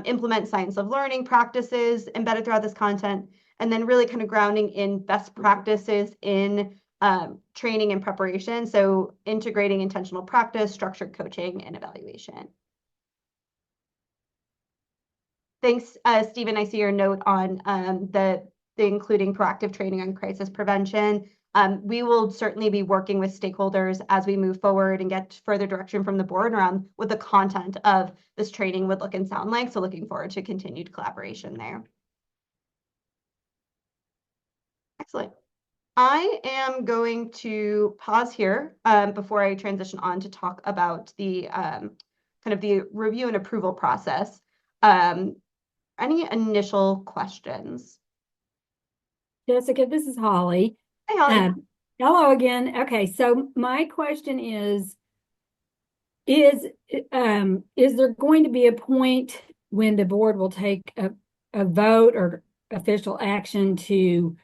[SPEAKER 1] implement science of learning practices embedded throughout this content, and then really kind of grounding in best practices in training and preparation. So integrating intentional practice, structured coaching, and evaluation. Thanks, Stephen. I see your note on the including proactive training on crisis prevention. We will certainly be working with stakeholders as we move forward and get further direction from the board around what the content of this training would look and sound like. So looking forward to continued collaboration there. Excellent. I am going to pause here before I transition on to talk about the kind of the review and approval process. Any initial questions?
[SPEAKER 6] Jessica, this is Holly.
[SPEAKER 1] Hey, Holly.
[SPEAKER 6] Hello again. Okay, so my question is there going to be a point when the board will take a vote or official action to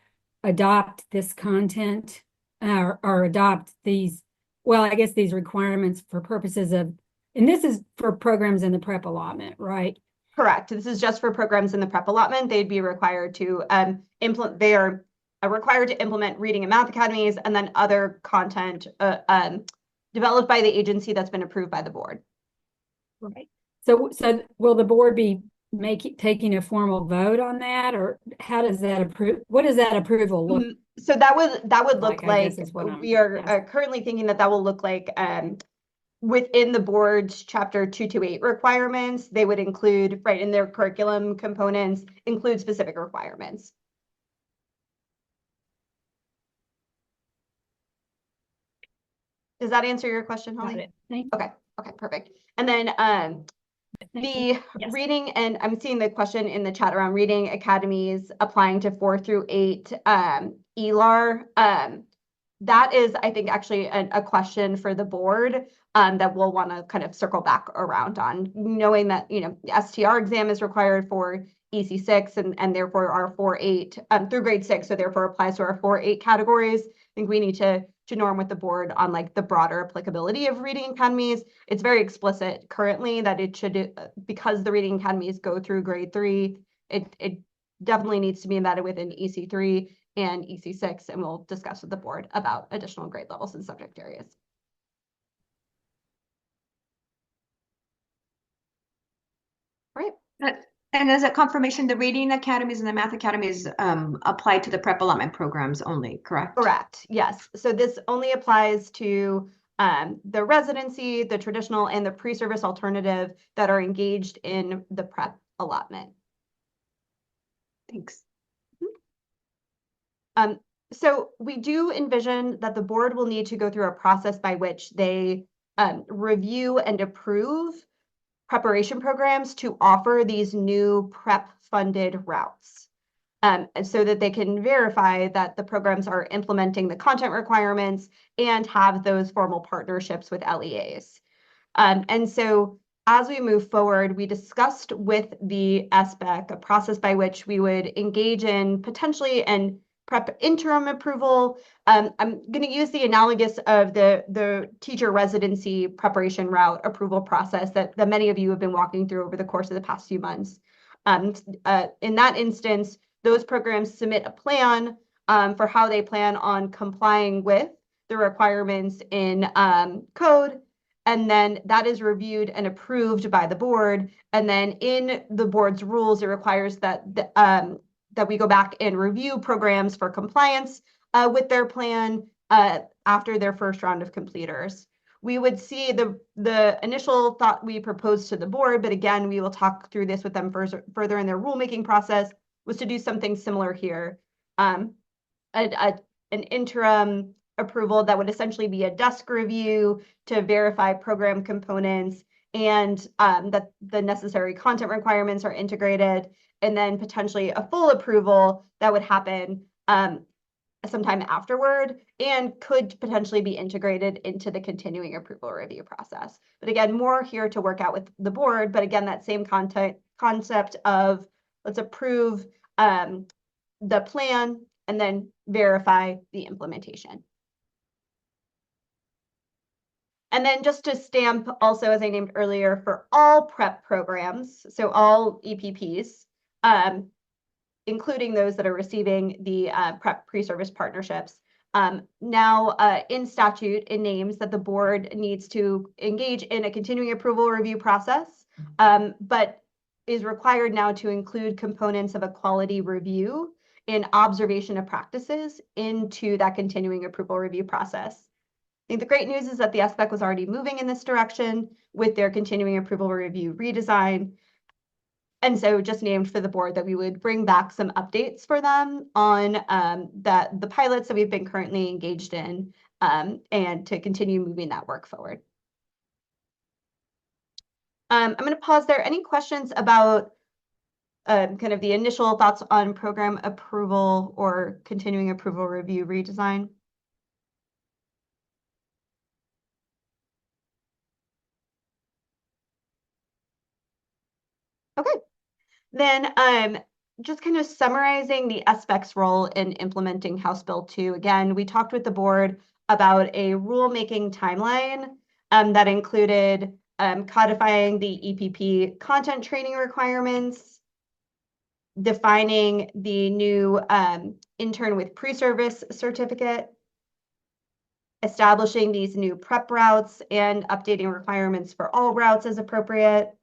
[SPEAKER 6] adopt this content or adopt these, well, I guess these requirements for purposes of, and this is for programs in the prep allotment, right?
[SPEAKER 1] Correct. This is just for programs in the prep allotment. They'd be required to implement, they are required to implement reading and math academies and then other content developed by the agency that's been approved by the board.
[SPEAKER 6] Right. So will the board be taking a formal vote on that, or how does that approve? What does that approval look?
[SPEAKER 1] So that would look like we are currently thinking that will look like within the board's chapter 228 requirements, they would include, right, in their curriculum components, include specific requirements. Does that answer your question, Holly?
[SPEAKER 6] Got it. Thank you.
[SPEAKER 1] Okay, perfect. And then the reading, and I'm seeing the question in the chat around reading academies applying to 4 through 8 ELAR. That is, I think, actually a question for the board that we'll want to kind of circle back around on, knowing that, you know, the STR exam is required for EC6 and therefore our 4-8 through grade 6, so therefore applies to our 4-8 categories. I think we need to norm with the board on like the broader applicability of reading academies. It's very explicit currently that it should, because the reading academies go through grade 3, it definitely needs to be embedded within EC3 and EC6, and we'll discuss with the board about additional grade levels and subject areas. Right.
[SPEAKER 3] And as a confirmation, the reading academies and the math academies apply to the prep allotment programs only, correct?
[SPEAKER 1] Correct, yes. So this only applies to the residency, the traditional, and the pre-service alternative that are engaged in the prep allotment.
[SPEAKER 3] Thanks.
[SPEAKER 1] So we do envision that the board will need to go through a process by which they review and approve preparation programs to offer these new prep funded routes. And so that they can verify that the programs are implementing the content requirements and have those formal partnerships with LEAs. And so as we move forward, we discussed with the SBEC a process by which we would engage in potentially and prep interim approval. I'm going to use the analogous of the teacher residency preparation route approval process that many of you have been walking through over the course of the past few months. In that instance, those programs submit a plan for how they plan on complying with the requirements in code, and then that is reviewed and approved by the board. And then in the board's rules, it requires that that we go back and review programs for compliance with their plan after their first round of completers. We would see the initial thought we proposed to the board, but again, we will talk through this with them further in their rulemaking process, was to do something similar here. An interim approval that would essentially be a desk review to verify program components and that the necessary content requirements are integrated, and then potentially a full approval that would happen sometime afterward and could potentially be integrated into the continuing approval review process. But again, more here to work out with the board, but again, that same concept of let's approve the plan and then verify the implementation. And then just to stamp also, as I named earlier, for all prep programs, so all EPPs, including those that are receiving the prep pre-service partnerships. Now in statute, it names that the board needs to engage in a continuing approval review process, but is required now to include components of a quality review and observation of practices into that continuing approval review process. I think the great news is that the SBEC was already moving in this direction with their continuing approval review redesign. And so just named for the board that we would bring back some updates for them on the pilots that we've been currently engaged in, and to continue moving that work forward. I'm going to pause there. Any questions about kind of the initial thoughts on program approval or continuing approval review redesign? Okay, then just kind of summarizing the SBEC's role in implementing House Bill 2. Again, we talked with the board about a rulemaking timeline that included codifying the EPP content training requirements, defining the new intern with pre-service certificate, establishing these new prep routes and updating requirements for all routes as appropriate,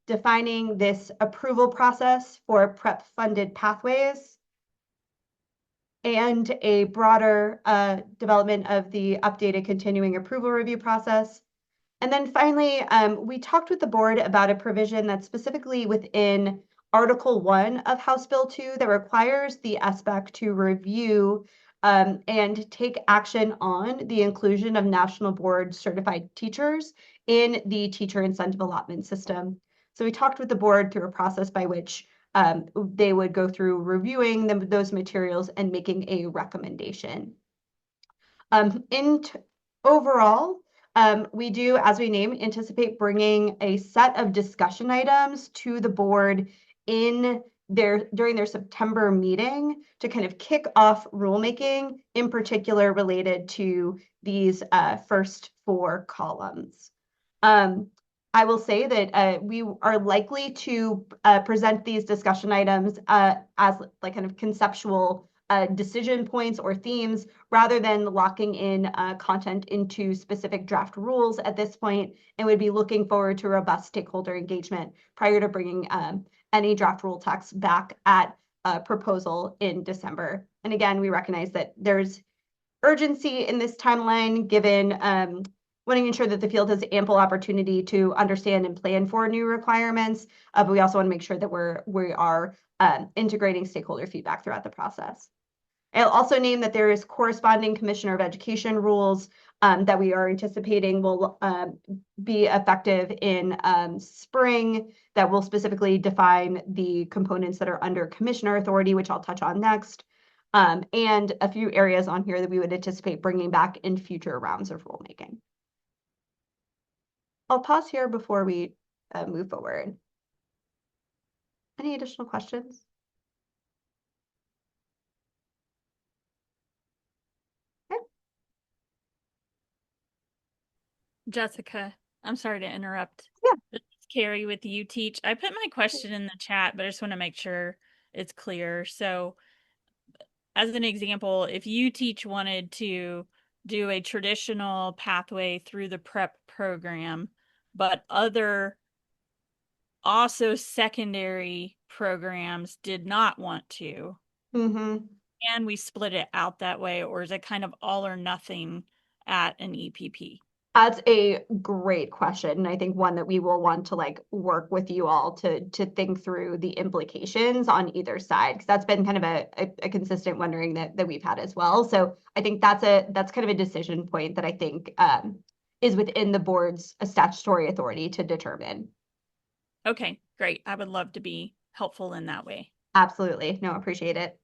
[SPEAKER 1] defining this approval process for prep funded pathways, and a broader development of the updated continuing approval review process. And then finally, we talked with the board about a provision that's specifically within Article 1 of House Bill 2 that requires the SBEC to review and take action on the inclusion of National Board certified teachers in the teacher incentive allotment system. So we talked with the board through a process by which they would go through reviewing those materials and making a recommendation. Overall, we do, as we name, anticipate bringing a set of discussion items to the board during their September meeting to kind of kick off rulemaking, in particular related to these first 4 columns. I will say that we are likely to present these discussion items as like kind of conceptual decision points or themes rather than locking in content into specific draft rules at this point, and would be looking forward to robust stakeholder engagement prior to bringing any draft rule text back at proposal in December. And again, we recognize that there's urgency in this timeline given wanting to ensure that the field has ample opportunity to understand and plan for new requirements, but we also want to make sure that we are integrating stakeholder feedback throughout the process. I'll also name that there is corresponding Commissioner of Education rules that we are anticipating will be effective in spring, that will specifically define the components that are under Commissioner authority, which I'll touch on next, and a few areas on here that we would anticipate bringing back in future rounds of rulemaking. I'll pause here before we move forward. Any additional questions? Okay.
[SPEAKER 7] Jessica, I'm sorry to interrupt.
[SPEAKER 1] Yeah.
[SPEAKER 7] This is Carrie with You Teach. I put my question in the chat, but I just want to make sure it's clear. So as an example, if You Teach wanted to do a traditional pathway through the prep program, but other also secondary programs did not want to, can we split it out that way, or is it kind of all or nothing at an EPP?
[SPEAKER 1] That's a great question, and I think one that we will want to like work with you all to think through the implications on either side, because that's been kind of a consistent wondering that we've had as well. So I think that's kind of a decision point that I think is within the board's statutory authority to determine.
[SPEAKER 7] Okay, great. I would love to be helpful in that way.
[SPEAKER 1] Absolutely. No, appreciate it.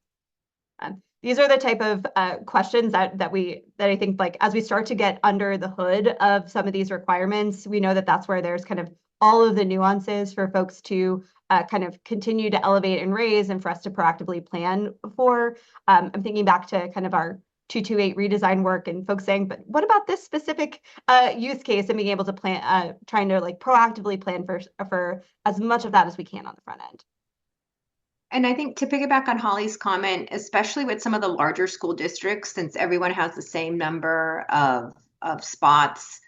[SPEAKER 1] These are the type of questions that I think, like, as we start to get under the hood of some of these requirements, we know that that's where there's kind of all of the nuances for folks to kind of continue to elevate and raise, and for us to proactively plan for. I'm thinking back to kind of our 228 redesign work and folks saying, but what about this specific use case, and being able to plan, trying to like proactively plan for as much of that as we can on the front end.
[SPEAKER 3] And I think to piggyback on Holly's comment, especially with some of the larger school districts, since everyone has the same number of spots,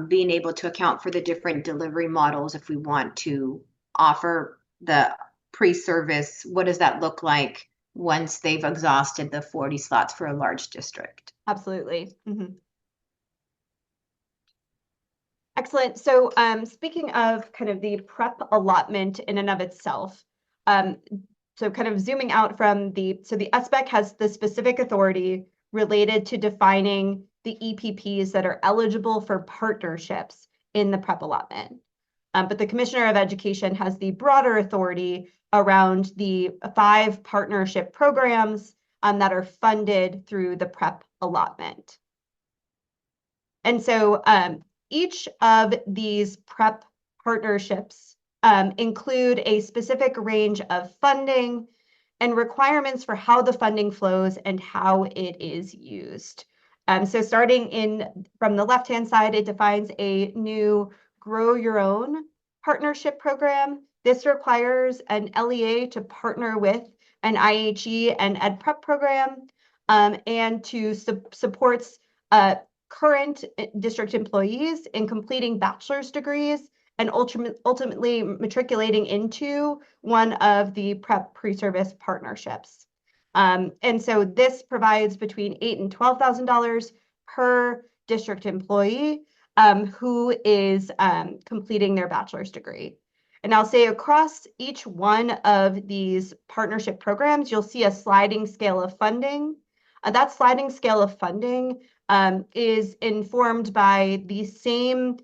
[SPEAKER 3] being able to account for the different delivery models if we want to offer the pre-service, what does that look like once they've exhausted the 40 slots for a large district?
[SPEAKER 1] Absolutely. Excellent. So speaking of kind of the prep allotment in and of itself, so kind of zooming out from the SBEC has the specific authority related to defining the EPPs that are eligible for partnerships in the prep allotment. But the Commissioner of Education has the broader authority around the 5 partnership programs that are funded through the prep allotment. And so each of these prep partnerships include a specific range of funding and requirements for how the funding flows and how it is used. So starting from the left-hand side, it defines a new Grow Your Own partnership program. This requires an LEA to partner with an IHE and Ed Prep program and to supports current district employees in completing bachelor's degrees and ultimately matriculating into one of the prep pre-service partnerships. And so this provides between $8,000 and $12,000 per district employee who is completing their bachelor's degree. And I'll say across each one of these partnership programs, you'll see a sliding scale of funding. That sliding scale of funding is informed by the same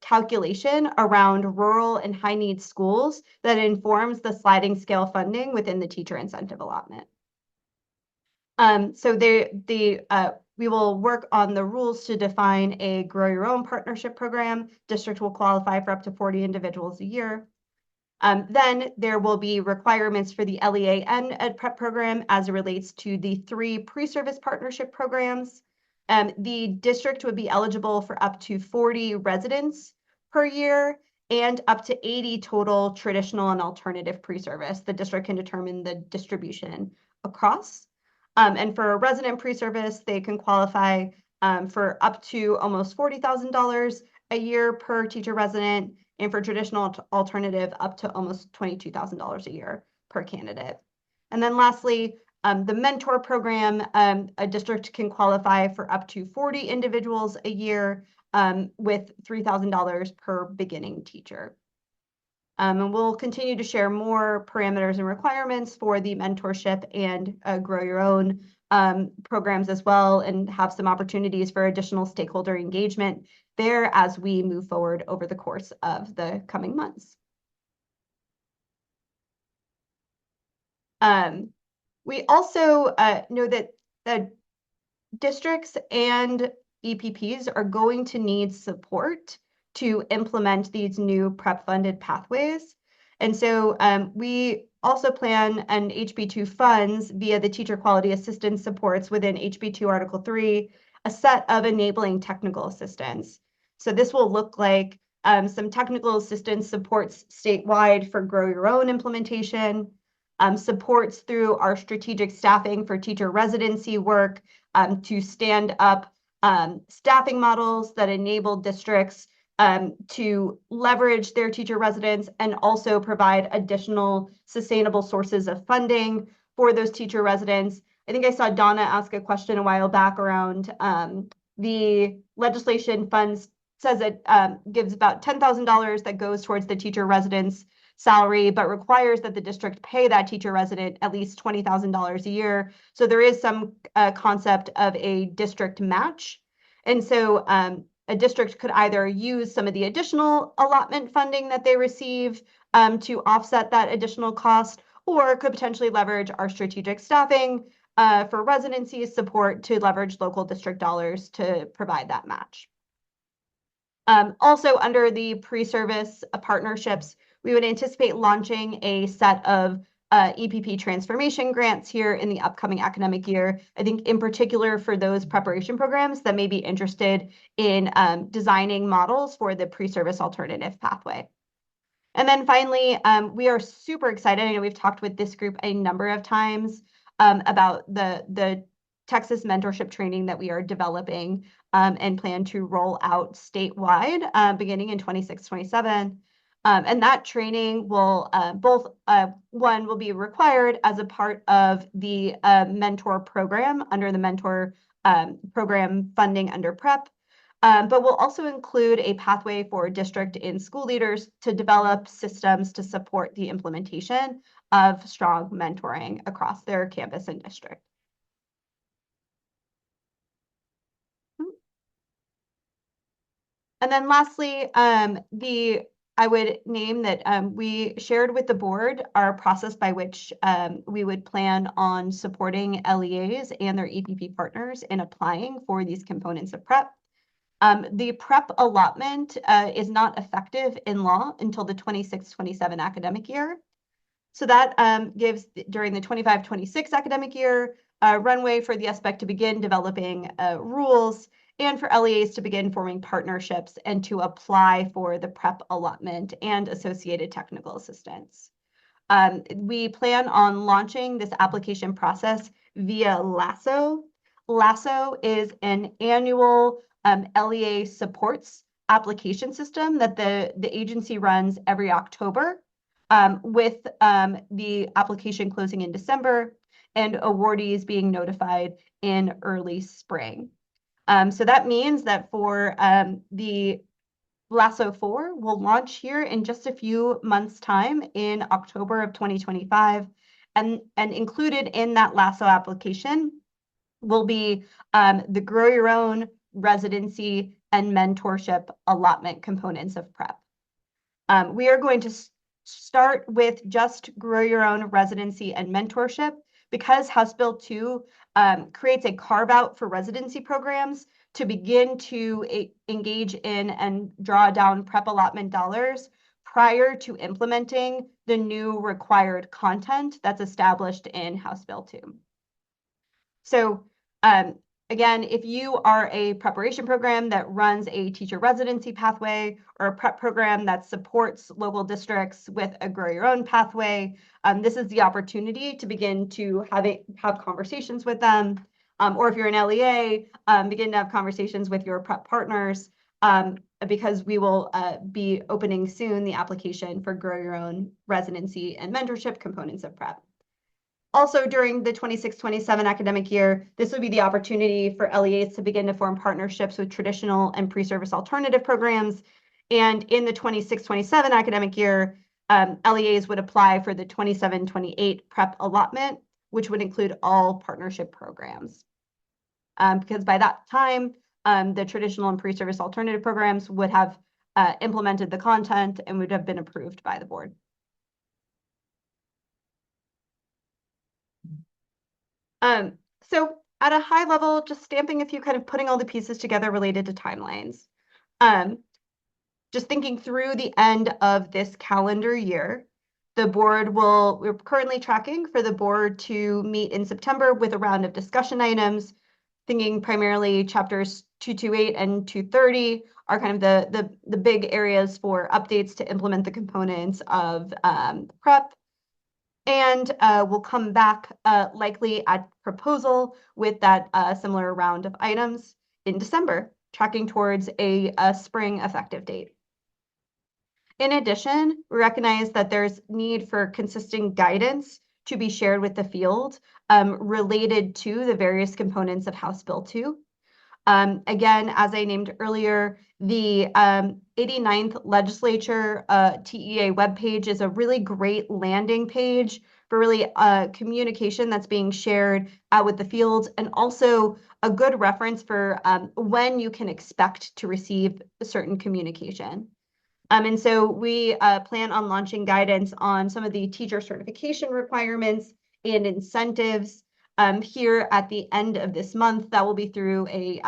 [SPEAKER 1] calculation around rural and high needs schools that informs the sliding scale funding within the teacher incentive allotment. So we will work on the rules to define a Grow Your Own partnership program. District will qualify for up to 40 individuals a year. Then there will be requirements for the LEA and Ed Prep program as it relates to the 3 pre-service partnership programs. The district would be eligible for up to 40 residents per year and up to 80 total traditional and alternative pre-service. The district can determine the distribution across. And for a resident pre-service, they can qualify for up to almost $40,000 a year per teacher resident, and for traditional alternative, up to almost $22,000 a year per candidate. And then lastly, the mentor program, a district can qualify for up to 40 individuals a year with $3,000 per beginning teacher. And we'll continue to share more parameters and requirements for the mentorship and Grow Your Own programs as well, and have some opportunities for additional stakeholder engagement there as we move forward over the course of the coming months. We also know that the districts and EPPs are going to need support to implement these new prep funded pathways. And so we also plan an HB2 funds via the teacher quality assistance supports within HB2 Article 3, a set of enabling technical assistance. So this will look like some technical assistance supports statewide for Grow Your Own implementation, supports through our strategic staffing for teacher residency work to stand up staffing models that enable districts to leverage their teacher residents and also provide additional sustainable sources of funding for those teacher residents. I think I saw Donna ask a question a while back around the legislation funds says it gives about $10,000 that goes towards the teacher residents salary, but requires that the district pay that teacher resident at least $20,000 a year. So there is some concept of a district match. And so a district could either use some of the additional allotment funding that they receive to offset that additional cost, or could potentially leverage our strategic staffing for residency support to leverage local district dollars to provide that match. Also, under the pre-service partnerships, we would anticipate launching a set of EPP transformation grants here in the upcoming academic year. I think in particular for those preparation programs that may be interested in designing models for the pre-service alternative pathway. And then finally, we are super excited. I know we've talked with this group a number of times about the Texas mentorship training that we are developing and plan to roll out statewide beginning in 26-27. And that training will one will be required as a part of the mentor program under the mentor program funding under PrEP, but will also include a pathway for district and school leaders to develop systems to support the implementation of strong mentoring across their campus and district. And then lastly, I would name that we shared with the board our process by which we would plan on supporting LEAs and their EPP partners in applying for these components of PrEP. The PrEP allotment is not effective in law until the 26-27 academic year. So that gives, during the 25-26 academic year, runway for the SBEC to begin developing rules and for LEAs to begin forming partnerships and to apply for the PrEP allotment and associated technical assistance. We plan on launching this application process via LASSO. LASSO is an annual LEA supports application system that the agency runs every October, with the application closing in December and awardees being notified in early spring. So that means that for the LASSO 4 will launch here in just a few months' time in October of 2025. And included in that LASSO application will be the Grow Your Own, residency, and mentorship allotment components of PrEP. We are going to start with just Grow Your Own, residency, and mentorship because House Bill 2 creates a carve-out for residency programs to begin to engage in and draw down PrEP allotment dollars prior to implementing the new required content that's established in House Bill 2. So again, if you are a preparation program that runs a teacher residency pathway or a PrEP program that supports local districts with a Grow Your Own pathway, this is the opportunity to begin to have conversations with them. Or if you're an LEA, begin to have conversations with your PrEP partners, because we will be opening soon the application for Grow Your Own, residency, and mentorship components of PrEP. Also, during the 26-27 academic year, this will be the opportunity for LEAs to begin to form partnerships with traditional and pre-service alternative programs. And in the 26-27 academic year, LEAs would apply for the 27-28 PrEP allotment, which would include all partnership programs. Because by that time, the traditional and pre-service alternative programs would have implemented the content and would have been approved by the board. So at a high level, just stamping a few, kind of putting all the pieces together related to timelines. Just thinking through the end of this calendar year, we're currently tracking for the board to meet in September with a round of discussion items, thinking primarily chapters 228 and 230 are kind of the big areas for updates to implement the components of PrEP. And we'll come back likely at proposal with that similar round of items in December, tracking towards a spring effective date. In addition, we recognize that there's need for consistent guidance to be shared with the field related to the various components of House Bill 2. Again, as I named earlier, the 89th Legislature TEA webpage is a really great landing page for really communication that's being shared with the field, and also a good reference for when you can expect to receive a certain communication. And so we plan on launching guidance on some of the teacher certification requirements and incentives here at the end of this month. That will be through a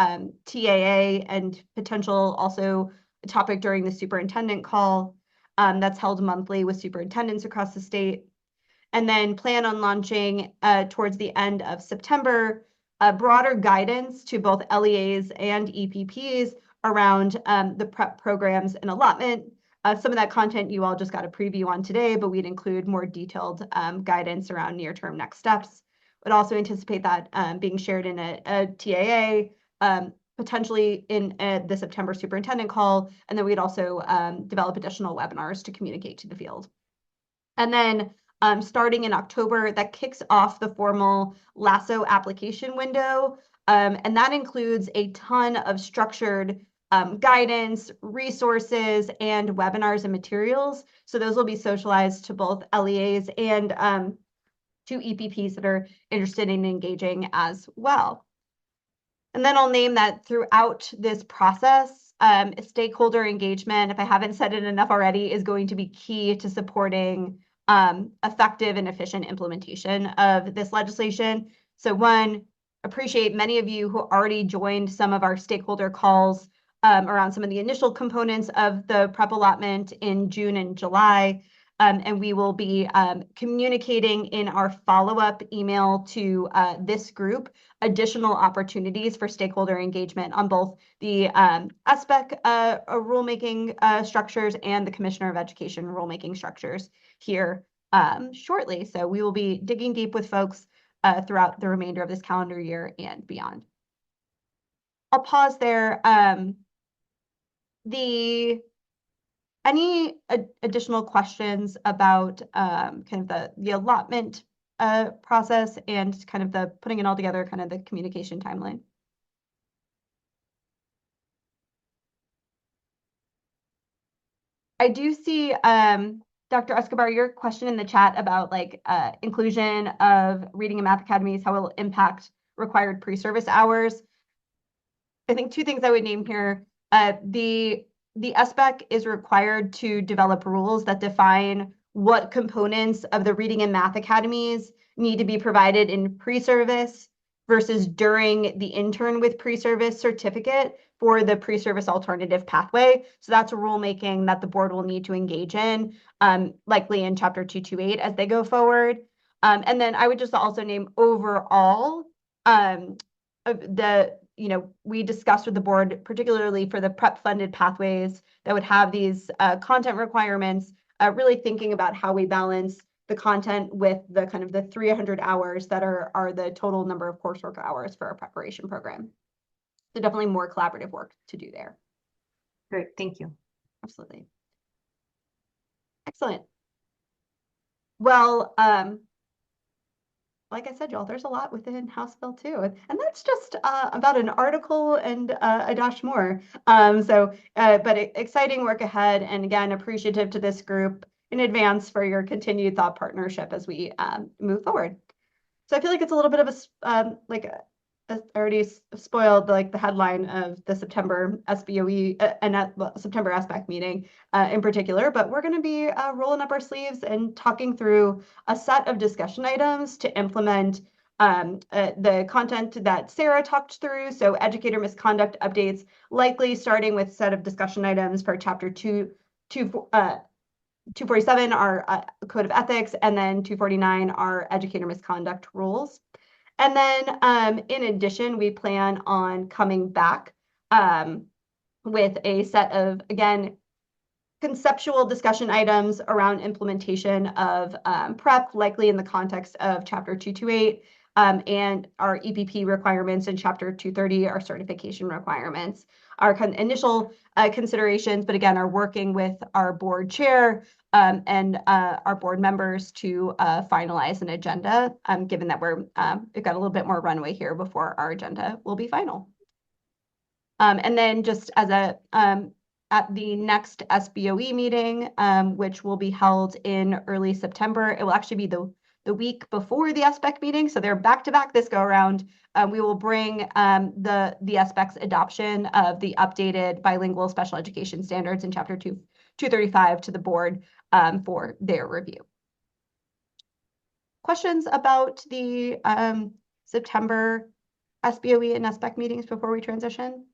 [SPEAKER 1] TAA and potential also a topic during the superintendent call that's held monthly with superintendents across the state. And then plan on launching towards the end of September broader guidance to both LEAs and EPPs around the PrEP programs and allotment. Some of that content you all just got a preview on today, but we'd include more detailed guidance around near-term next steps. Would also anticipate that being shared in a TAA potentially in the September superintendent call, and then we'd also develop additional webinars to communicate to the field. And then starting in October, that kicks off the formal LASSO application window, and that includes a ton of structured guidance, resources, and webinars and materials. So those will be socialized to both LEAs and to EPPs that are interested in engaging as well. And then I'll name that throughout this process, stakeholder engagement, if I haven't said it enough already, is going to be key to supporting effective and efficient implementation of this legislation. So one, appreciate many of you who already joined some of our stakeholder calls around some of the initial components of the prep allotment in June and July. And we will be communicating in our follow-up email to this group additional opportunities for stakeholder engagement on both the SBEC rulemaking structures and the Commissioner of Education rulemaking structures here shortly. So we will be digging deep with folks throughout the remainder of this calendar year and beyond. I'll pause there. Any additional questions about kind of the allotment process and kind of the putting it all together, kind of the communication timeline? I do see, Dr. Escobar, your question in the chat about like inclusion of reading and math academies, how it will impact required pre-service hours. I think two things I would name here. The SBEC is required to develop rules that define what components of the reading and math academies need to be provided in pre-service versus during the intern with pre-service certificate for the pre-service alternative pathway. So that's a rulemaking that the board will need to engage in, likely in Chapter 228 as they go forward. And then I would just also name overall we discussed with the board, particularly for the prep funded pathways that would have these content requirements, really thinking about how we balance the content with the kind of the 300 hours that are the total number of coursework hours for a preparation program. So definitely more collaborative work to do there.
[SPEAKER 3] Great, thank you.
[SPEAKER 1] Absolutely. Excellent. Well, like I said, y'all, there's a lot within House Bill 2, and that's just about an article and a dash more. But exciting work ahead, and again, appreciative to this group in advance for your continued thought partnership as we move forward. So I feel like it's a little bit of a I already spoiled like the headline of the September SBOE and September SBEC meeting in particular, but we're going to be rolling up our sleeves and talking through a set of discussion items to implement the content that Sarah talked through. So educator misconduct updates, likely starting with a set of discussion items for Chapter 247, our Code of Ethics, and then 249, our educator misconduct rules. And then in addition, we plan on coming back with a set of, again, conceptual discussion items around implementation of prep, likely in the context of Chapter 228, and our EPP requirements in Chapter 230, our certification requirements. Our initial considerations, but again, are working with our board chair and our board members to finalize an agenda, given that we've got a little bit more runway here before our agenda will be final. And then just as at the next SBOE meeting, which will be held in early September, it will actually be the week before the SBEC meeting. So they're back to back this go around. We will bring the SBEC's adoption of the updated bilingual special education standards in Chapter 235 to the board for their review. Questions about the September SBOE and SBEC meetings before we transition?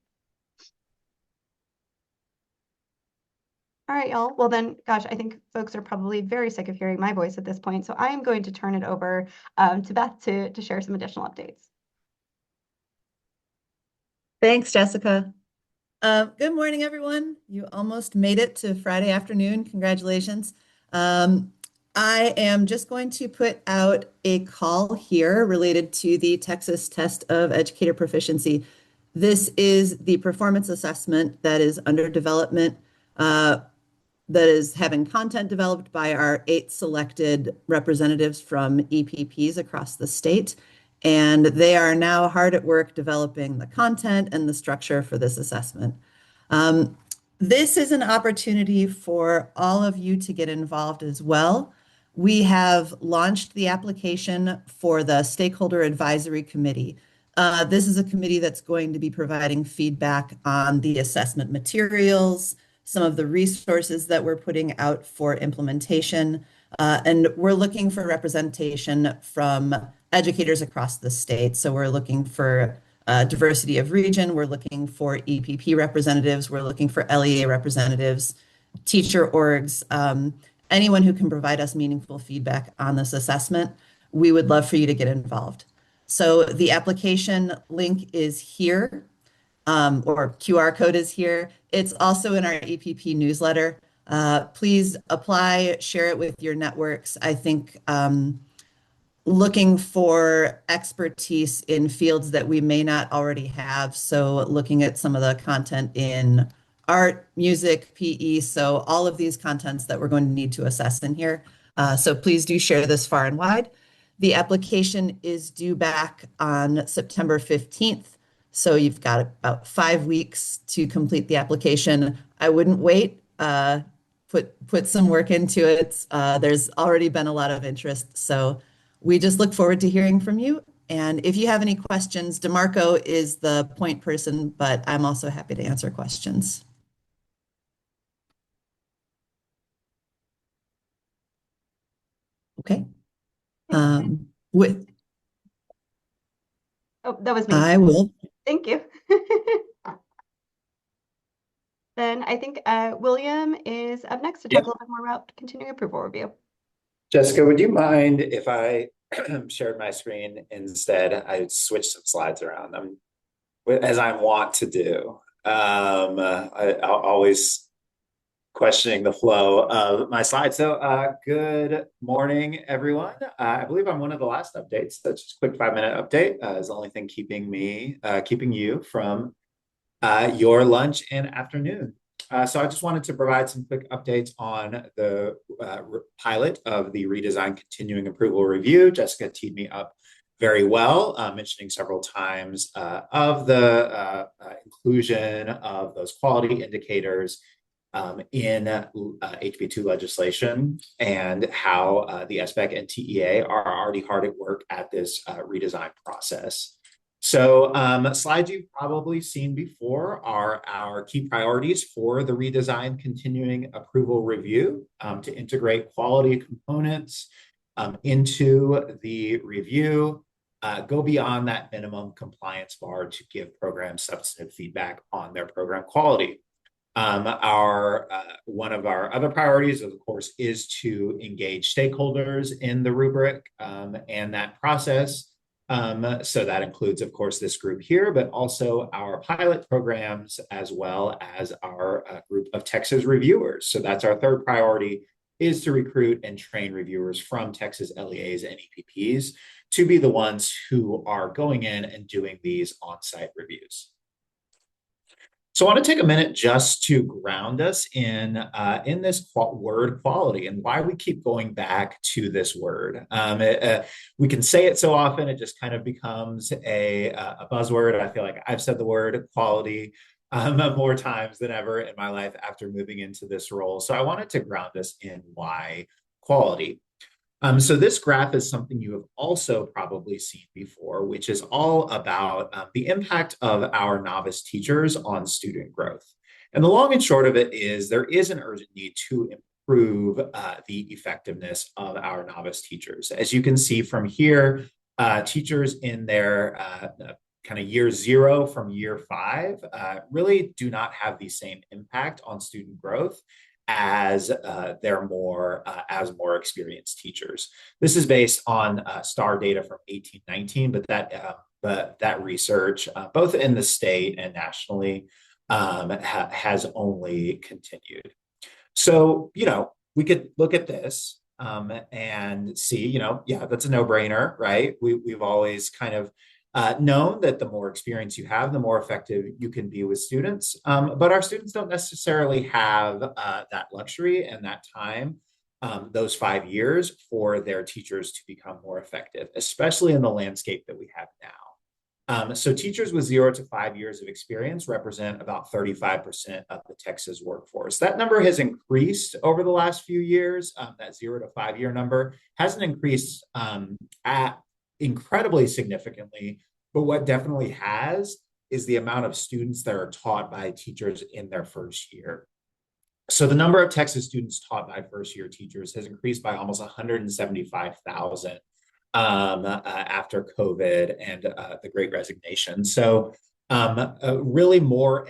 [SPEAKER 1] All right, y'all. Well then, gosh, I think folks are probably very sick of hearing my voice at this point. So I am going to turn it over to Beth to share some additional updates.
[SPEAKER 8] Thanks, Jessica. Good morning, everyone. You almost made it to Friday afternoon. Congratulations. I am just going to put out a call here related to the Texas Test of Educator Proficiency. This is the performance assessment that is under development, that is having content developed by our 8 selected representatives from EPPs across the state. And they are now hard at work developing the content and the structure for this assessment. This is an opportunity for all of you to get involved as well. We have launched the application for the Stakeholder Advisory Committee. This is a committee that's going to be providing feedback on the assessment materials, some of the resources that we're putting out for implementation, and we're looking for representation from educators across the state. So we're looking for diversity of region, we're looking for EPP representatives, we're looking for LEA representatives, teacher orgs, anyone who can provide us meaningful feedback on this assessment. We would love for you to get involved. So the application link is here, or QR code is here. It's also in our EPP newsletter. Please apply, share it with your networks. I think looking for expertise in fields that we may not already have. So looking at some of the content in art, music, PE. So all of these contents that we're going to need to assess in here. So please do share this far and wide. The application is due back on September 15th. So you've got about 5 weeks to complete the application. I wouldn't wait. Put some work into it. There's already been a lot of interest. So we just look forward to hearing from you. And if you have any questions, DeMarco is the point person, but I'm also happy to answer questions. Okay. With
[SPEAKER 1] Oh, that was me.
[SPEAKER 8] I will.
[SPEAKER 1] Thank you. Then I think William is up next to talk a little bit more about continuing approval review.
[SPEAKER 9] Jessica, would you mind if I shared my screen instead? I switched some slides around, as I want to do. I'll always questioning the flow of my slides. So good morning, everyone. I believe I'm one of the last updates. So just a quick 5-minute update is the only thing keeping you from your lunch and afternoon. So I just wanted to provide some quick updates on the pilot of the Redesign Continuing Approval Review. Jessica teed me up very well, mentioning several times of the inclusion of those quality indicators in HB2 legislation, and how the SBEC and TEA are already hard at work at this redesign process. So slides you've probably seen before are our key priorities for the Redesign Continuing Approval Review, to integrate quality components into the review, go beyond that minimum compliance bar to give programs substantive feedback on their program quality. One of our other priorities, of course, is to engage stakeholders in the rubric and that process. So that includes, of course, this group here, but also our pilot programs, as well as our group of Texas reviewers. So that's our third priority, is to recruit and train reviewers from Texas LEAs and EPPs to be the ones who are going in and doing these on-site reviews. So I want to take a minute just to ground us in this word quality and why we keep going back to this word. We can say it so often, it just kind of becomes a buzzword. I feel like I've said the word quality more times than ever in my life after moving into this role. So I wanted to ground us in why quality. So this graph is something you have also probably seen before, which is all about the impact of our novice teachers on student growth. And the long and short of it is there is an urgent need to improve the effectiveness of our novice teachers. As you can see from here, teachers in their kind of year 0 from year 5 really do not have the same impact on student growth as they're more experienced teachers. This is based on STAR data from 1819, but that research, both in the state and nationally, has only continued. So, we could look at this and see, yeah, that's a no-brainer, right? We've always kind of known that the more experience you have, the more effective you can be with students. But our students don't necessarily have that luxury and that time, those 5 years, for their teachers to become more effective, especially in the landscape that we have now. So teachers with 0 to 5 years of experience represent about 35% of the Texas workforce. That number has increased over the last few years. That 0 to 5 year number hasn't increased incredibly significantly, but what definitely has is the amount of students that are taught by teachers in their first year. So the number of Texas students taught by first year teachers has increased by almost 175,000 after COVID and the Great Resignation. So really more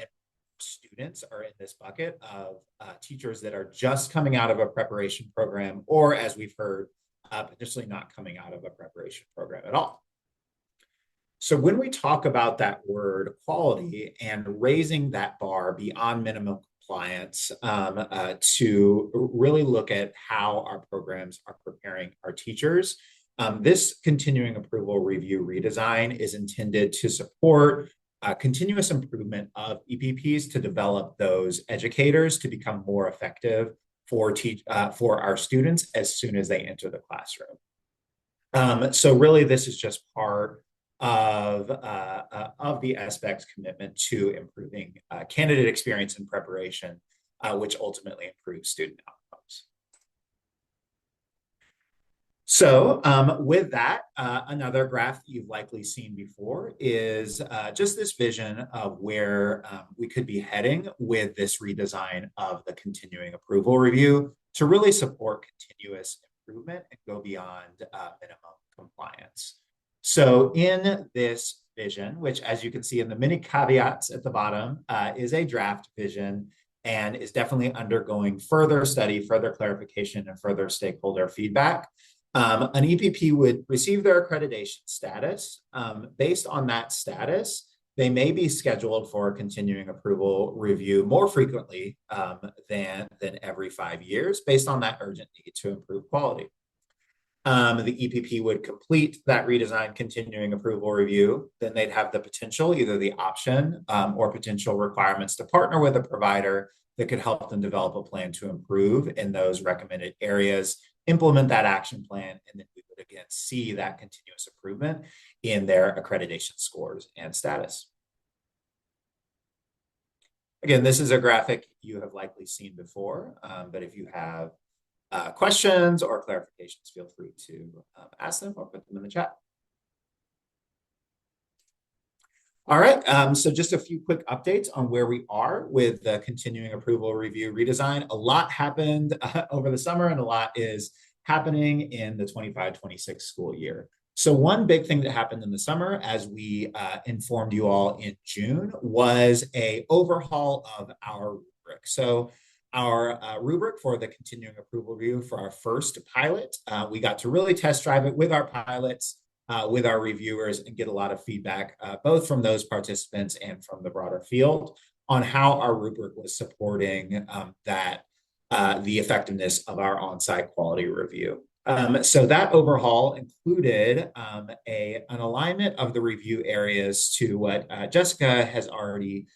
[SPEAKER 9] students are in this bucket of teachers that are just coming out of a preparation program, or as we've heard, potentially not coming out of a preparation program at all. So when we talk about that word quality and raising that bar beyond minimum compliance to really look at how our programs are preparing our teachers, this continuing approval review redesign is intended to support continuous improvement of EPPs to develop those educators to become more effective for our students as soon as they enter the classroom. So really, this is just part of the SBEC's commitment to improving candidate experience and preparation, which ultimately improves student outcomes. So with that, another graph that you've likely seen before is just this vision of where we could be heading with this redesign of the continuing approval review to really support continuous improvement and go beyond minimum compliance. So in this vision, which as you can see in the many caveats at the bottom, is a draft vision and is definitely undergoing further study, further clarification, and further stakeholder feedback. An EPP would receive their accreditation status. Based on that status, they may be scheduled for a continuing approval review more frequently than every 5 years, based on that urgent need to improve quality. The EPP would complete that redesign continuing approval review. Then they'd have the potential, either the option or potential requirements to partner with a provider that could help them develop a plan to improve in those recommended areas, implement that action plan, and then we would again see that continuous improvement in their accreditation scores and status. Again, this is a graphic you have likely seen before, but if you have questions or clarifications, feel free to ask them or put them in the chat. All right, so just a few quick updates on where we are with the continuing approval review redesign. A lot happened over the summer and a lot is happening in the 25-26 school year. So one big thing that happened in the summer, as we informed you all in June, was an overhaul of our rubric. So our rubric for the continuing approval review for our first pilot, we got to really test drive it with our pilots, with our reviewers, and get a lot of feedback, both from those participants and from the broader field, on how our rubric was supporting the effectiveness of our on-site quality review. So that overhaul included an alignment of the review areas to what Jessica has already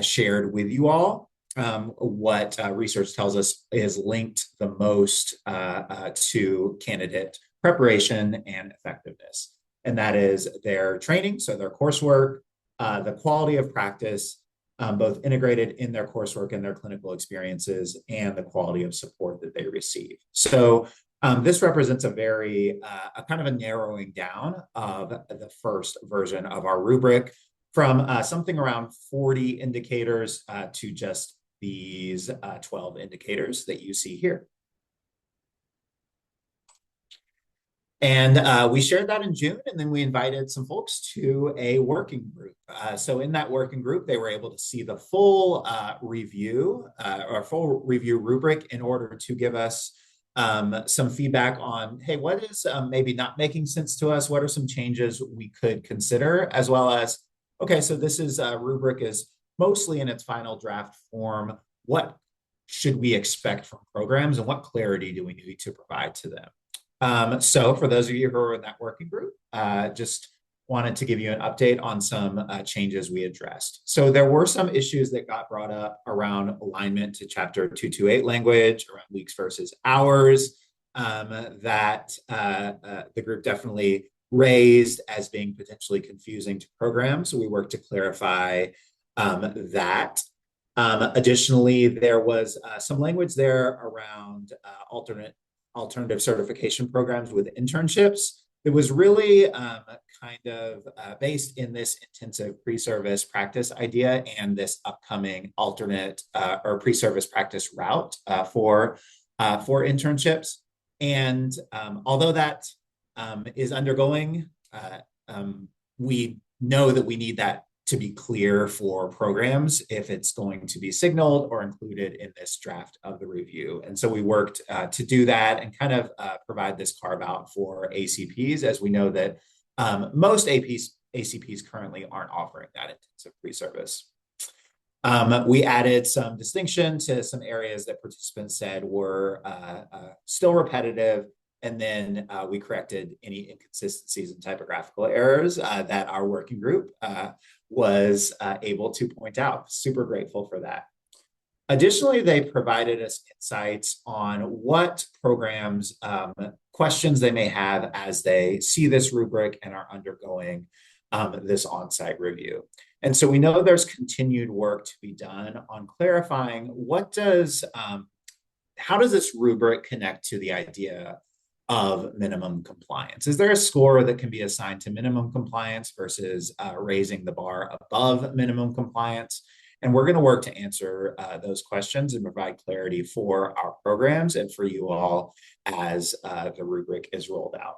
[SPEAKER 9] shared with you all. What research tells us is linked the most to candidate preparation and effectiveness. And that is their training, so their coursework, the quality of practice, both integrated in their coursework and their clinical experiences, and the quality of support that they receive. So this represents a very, kind of a narrowing down of the first version of our rubric from something around 40 indicators to just these 12 indicators that you see here. And we shared that in June, and then we invited some folks to a working group. So in that working group, they were able to see the full review or full review rubric in order to give us some feedback on, hey, what is maybe not making sense to us? What are some changes we could consider? As well as, okay, so this is rubric is mostly in its final draft form. What should we expect from programs, and what clarity do we need to provide to them? So for those of you who are in that working group, just wanted to give you an update on some changes we addressed. So there were some issues that got brought up around alignment to Chapter 228 language, around weeks versus hours, that the group definitely raised as being potentially confusing to programs. So we worked to clarify that. Additionally, there was some language there around alternative certification programs with internships. It was really kind of based in this intensive pre-service practice idea and this upcoming alternate or pre-service practice route for internships. And although that is undergoing, we know that we need that to be clear for programs if it's going to be signaled or included in this draft of the review. And so we worked to do that and kind of provide this carve out for ACPs, as we know that most ACPs currently aren't offering that intensive pre-service. We added some distinction to some areas that participants said were still repetitive. And then we corrected any inconsistencies and typographical errors that our working group was able to point out. Super grateful for that. Additionally, they provided us insights on what programs, questions they may have as they see this rubric and are undergoing this on-site review. And so we know there's continued work to be done on clarifying how does this rubric connect to the idea of minimum compliance? Is there a score that can be assigned to minimum compliance versus raising the bar above minimum compliance? And we're going to work to answer those questions and provide clarity for our programs and for you all as the rubric is rolled out.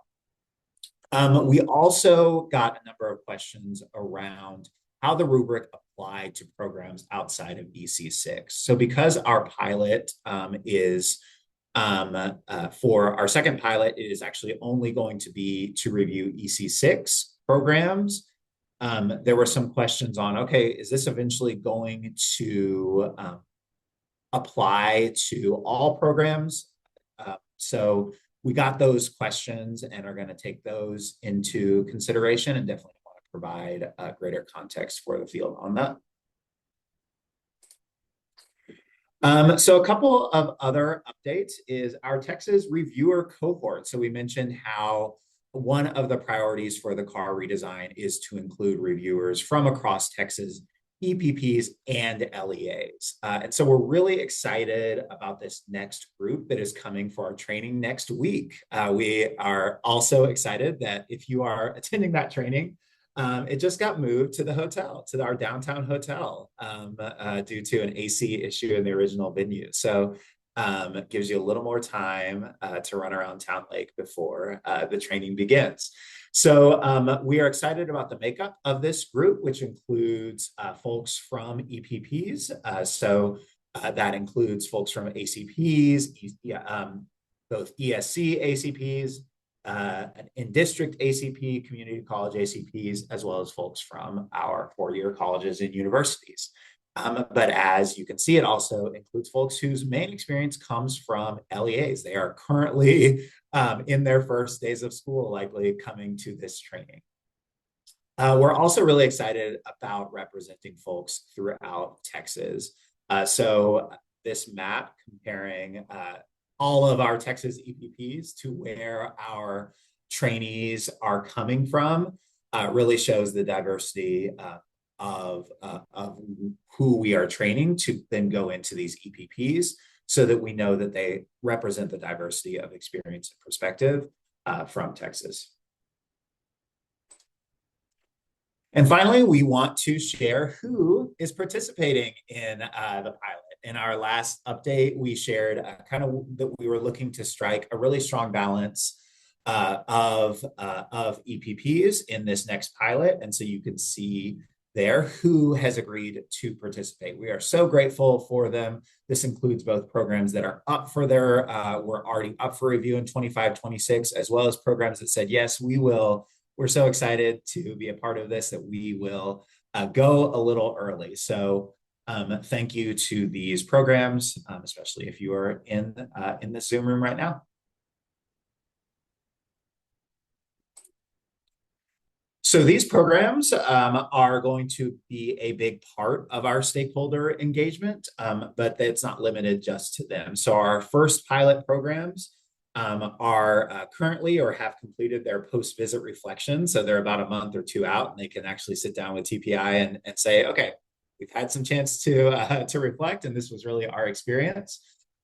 [SPEAKER 9] We also got a number of questions around how the rubric applied to programs outside of EC6. So because our pilot is for our second pilot, it is actually only going to be to review EC6 programs. There were some questions on, okay, is this eventually going to apply to all programs? So we got those questions and are going to take those into consideration and definitely want to provide greater context for the field on that. So a couple of other updates is our Texas reviewer cohort. So we mentioned how one of the priorities for the CAR redesign is to include reviewers from across Texas, EPPs and LEAs. And so we're really excited about this next group that is coming for our training next week. We are also excited that if you are attending that training, it just got moved to the hotel, to our downtown hotel, due to an AC issue in the original venue. So it gives you a little more time to run around Town Lake before the training begins. So we are excited about the makeup of this group, which includes folks from EPPs. That includes folks from ACPs, both ESC ACPs, in-district ACP, community college ACPs, as well as folks from our four-year colleges and universities. But as you can see, it also includes folks whose main experience comes from LEAs. They are currently in their first days of school, likely coming to this training. We're also really excited about representing folks throughout Texas. So this map comparing all of our Texas EPPs to where our trainees are coming from really shows the diversity of who we are training to then go into these EPPs so that we know that they represent the diversity of experience and perspective from Texas. And finally, we want to share who is participating in the pilot. In our last update, we shared kind of that we were looking to strike a really strong balance of EPPs in this next pilot. And so you can see there who has agreed to participate. We are so grateful for them. This includes both programs that are up for their, were already up for review in 25-26, as well as programs that said, yes, we will. We're so excited to be a part of this that we will go a little early. So thank you to these programs, especially if you are in the Zoom room right now. So these programs are going to be a big part of our stakeholder engagement, but it's not limited just to them. So our first pilot programs are currently or have completed their post-visit reflection. So they're about a month or two out, and they can actually sit down with TPI and say, okay, we've had some chance to reflect, and this was really our experience.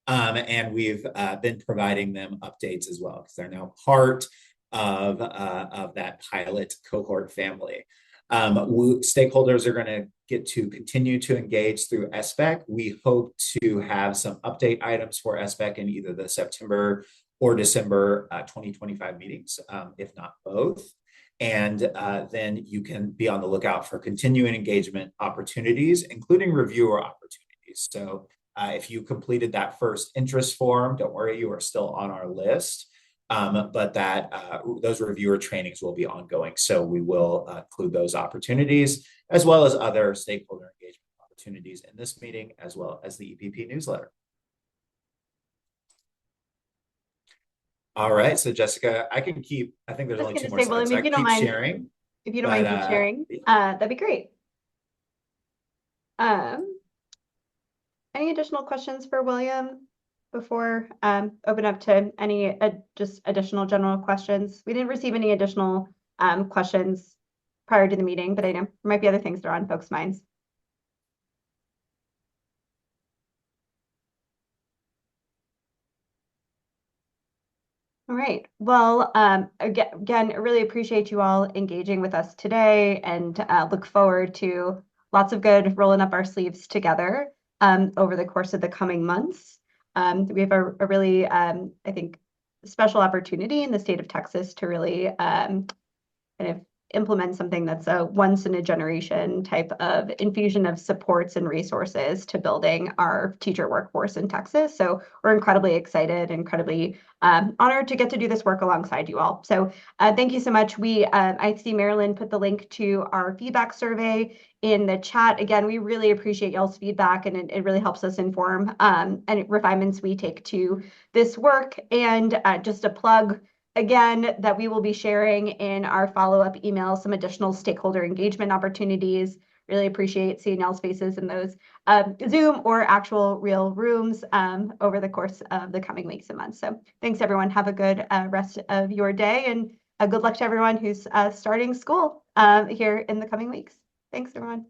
[SPEAKER 9] And we've been providing them updates as well, because they're now part of that pilot cohort family. Stakeholders are going to get to continue to engage through SBEC. We hope to have some update items for SBEC in either the September or December 2025 meetings, if not both. And then you can be on the lookout for continuing engagement opportunities, including reviewer opportunities. So if you completed that first interest form, don't worry, you are still on our list. But those reviewer trainings will be ongoing. So we will include those opportunities, as well as other stakeholder engagement opportunities in this meeting, as well as the EPP newsletter. All right, so Jessica, I think there's only two more slides.
[SPEAKER 1] William, if you don't mind
[SPEAKER 9] sharing.
[SPEAKER 1] If you don't mind keep sharing, that'd be great. Any additional questions for William before open up to any just additional general questions? We didn't receive any additional questions prior to the meeting, but I know there might be other things that are on folks' minds. All right. Well, again, I really appreciate you all engaging with us today, and look forward to lots of good rolling up our sleeves together over the course of the coming months. We have a really, I think, special opportunity in the state of Texas to really kind of implement something that's a once in a generation type of infusion of supports and resources to building our teacher workforce in Texas. So we're incredibly excited, incredibly honored to get to do this work alongside you all. So thank you so much. I see Marilyn put the link to our feedback survey in the chat. Again, we really appreciate y'all's feedback, and it really helps us inform any refinements we take to this work. And just a plug, again, that we will be sharing in our follow-up email some additional stakeholder engagement opportunities. Really appreciate seeing y'all's faces in those Zoom or actual real rooms over the course of the coming weeks and months. So thanks, everyone. Have a good rest of your day, and good luck to everyone who's starting school here in the coming weeks. Thanks, everyone.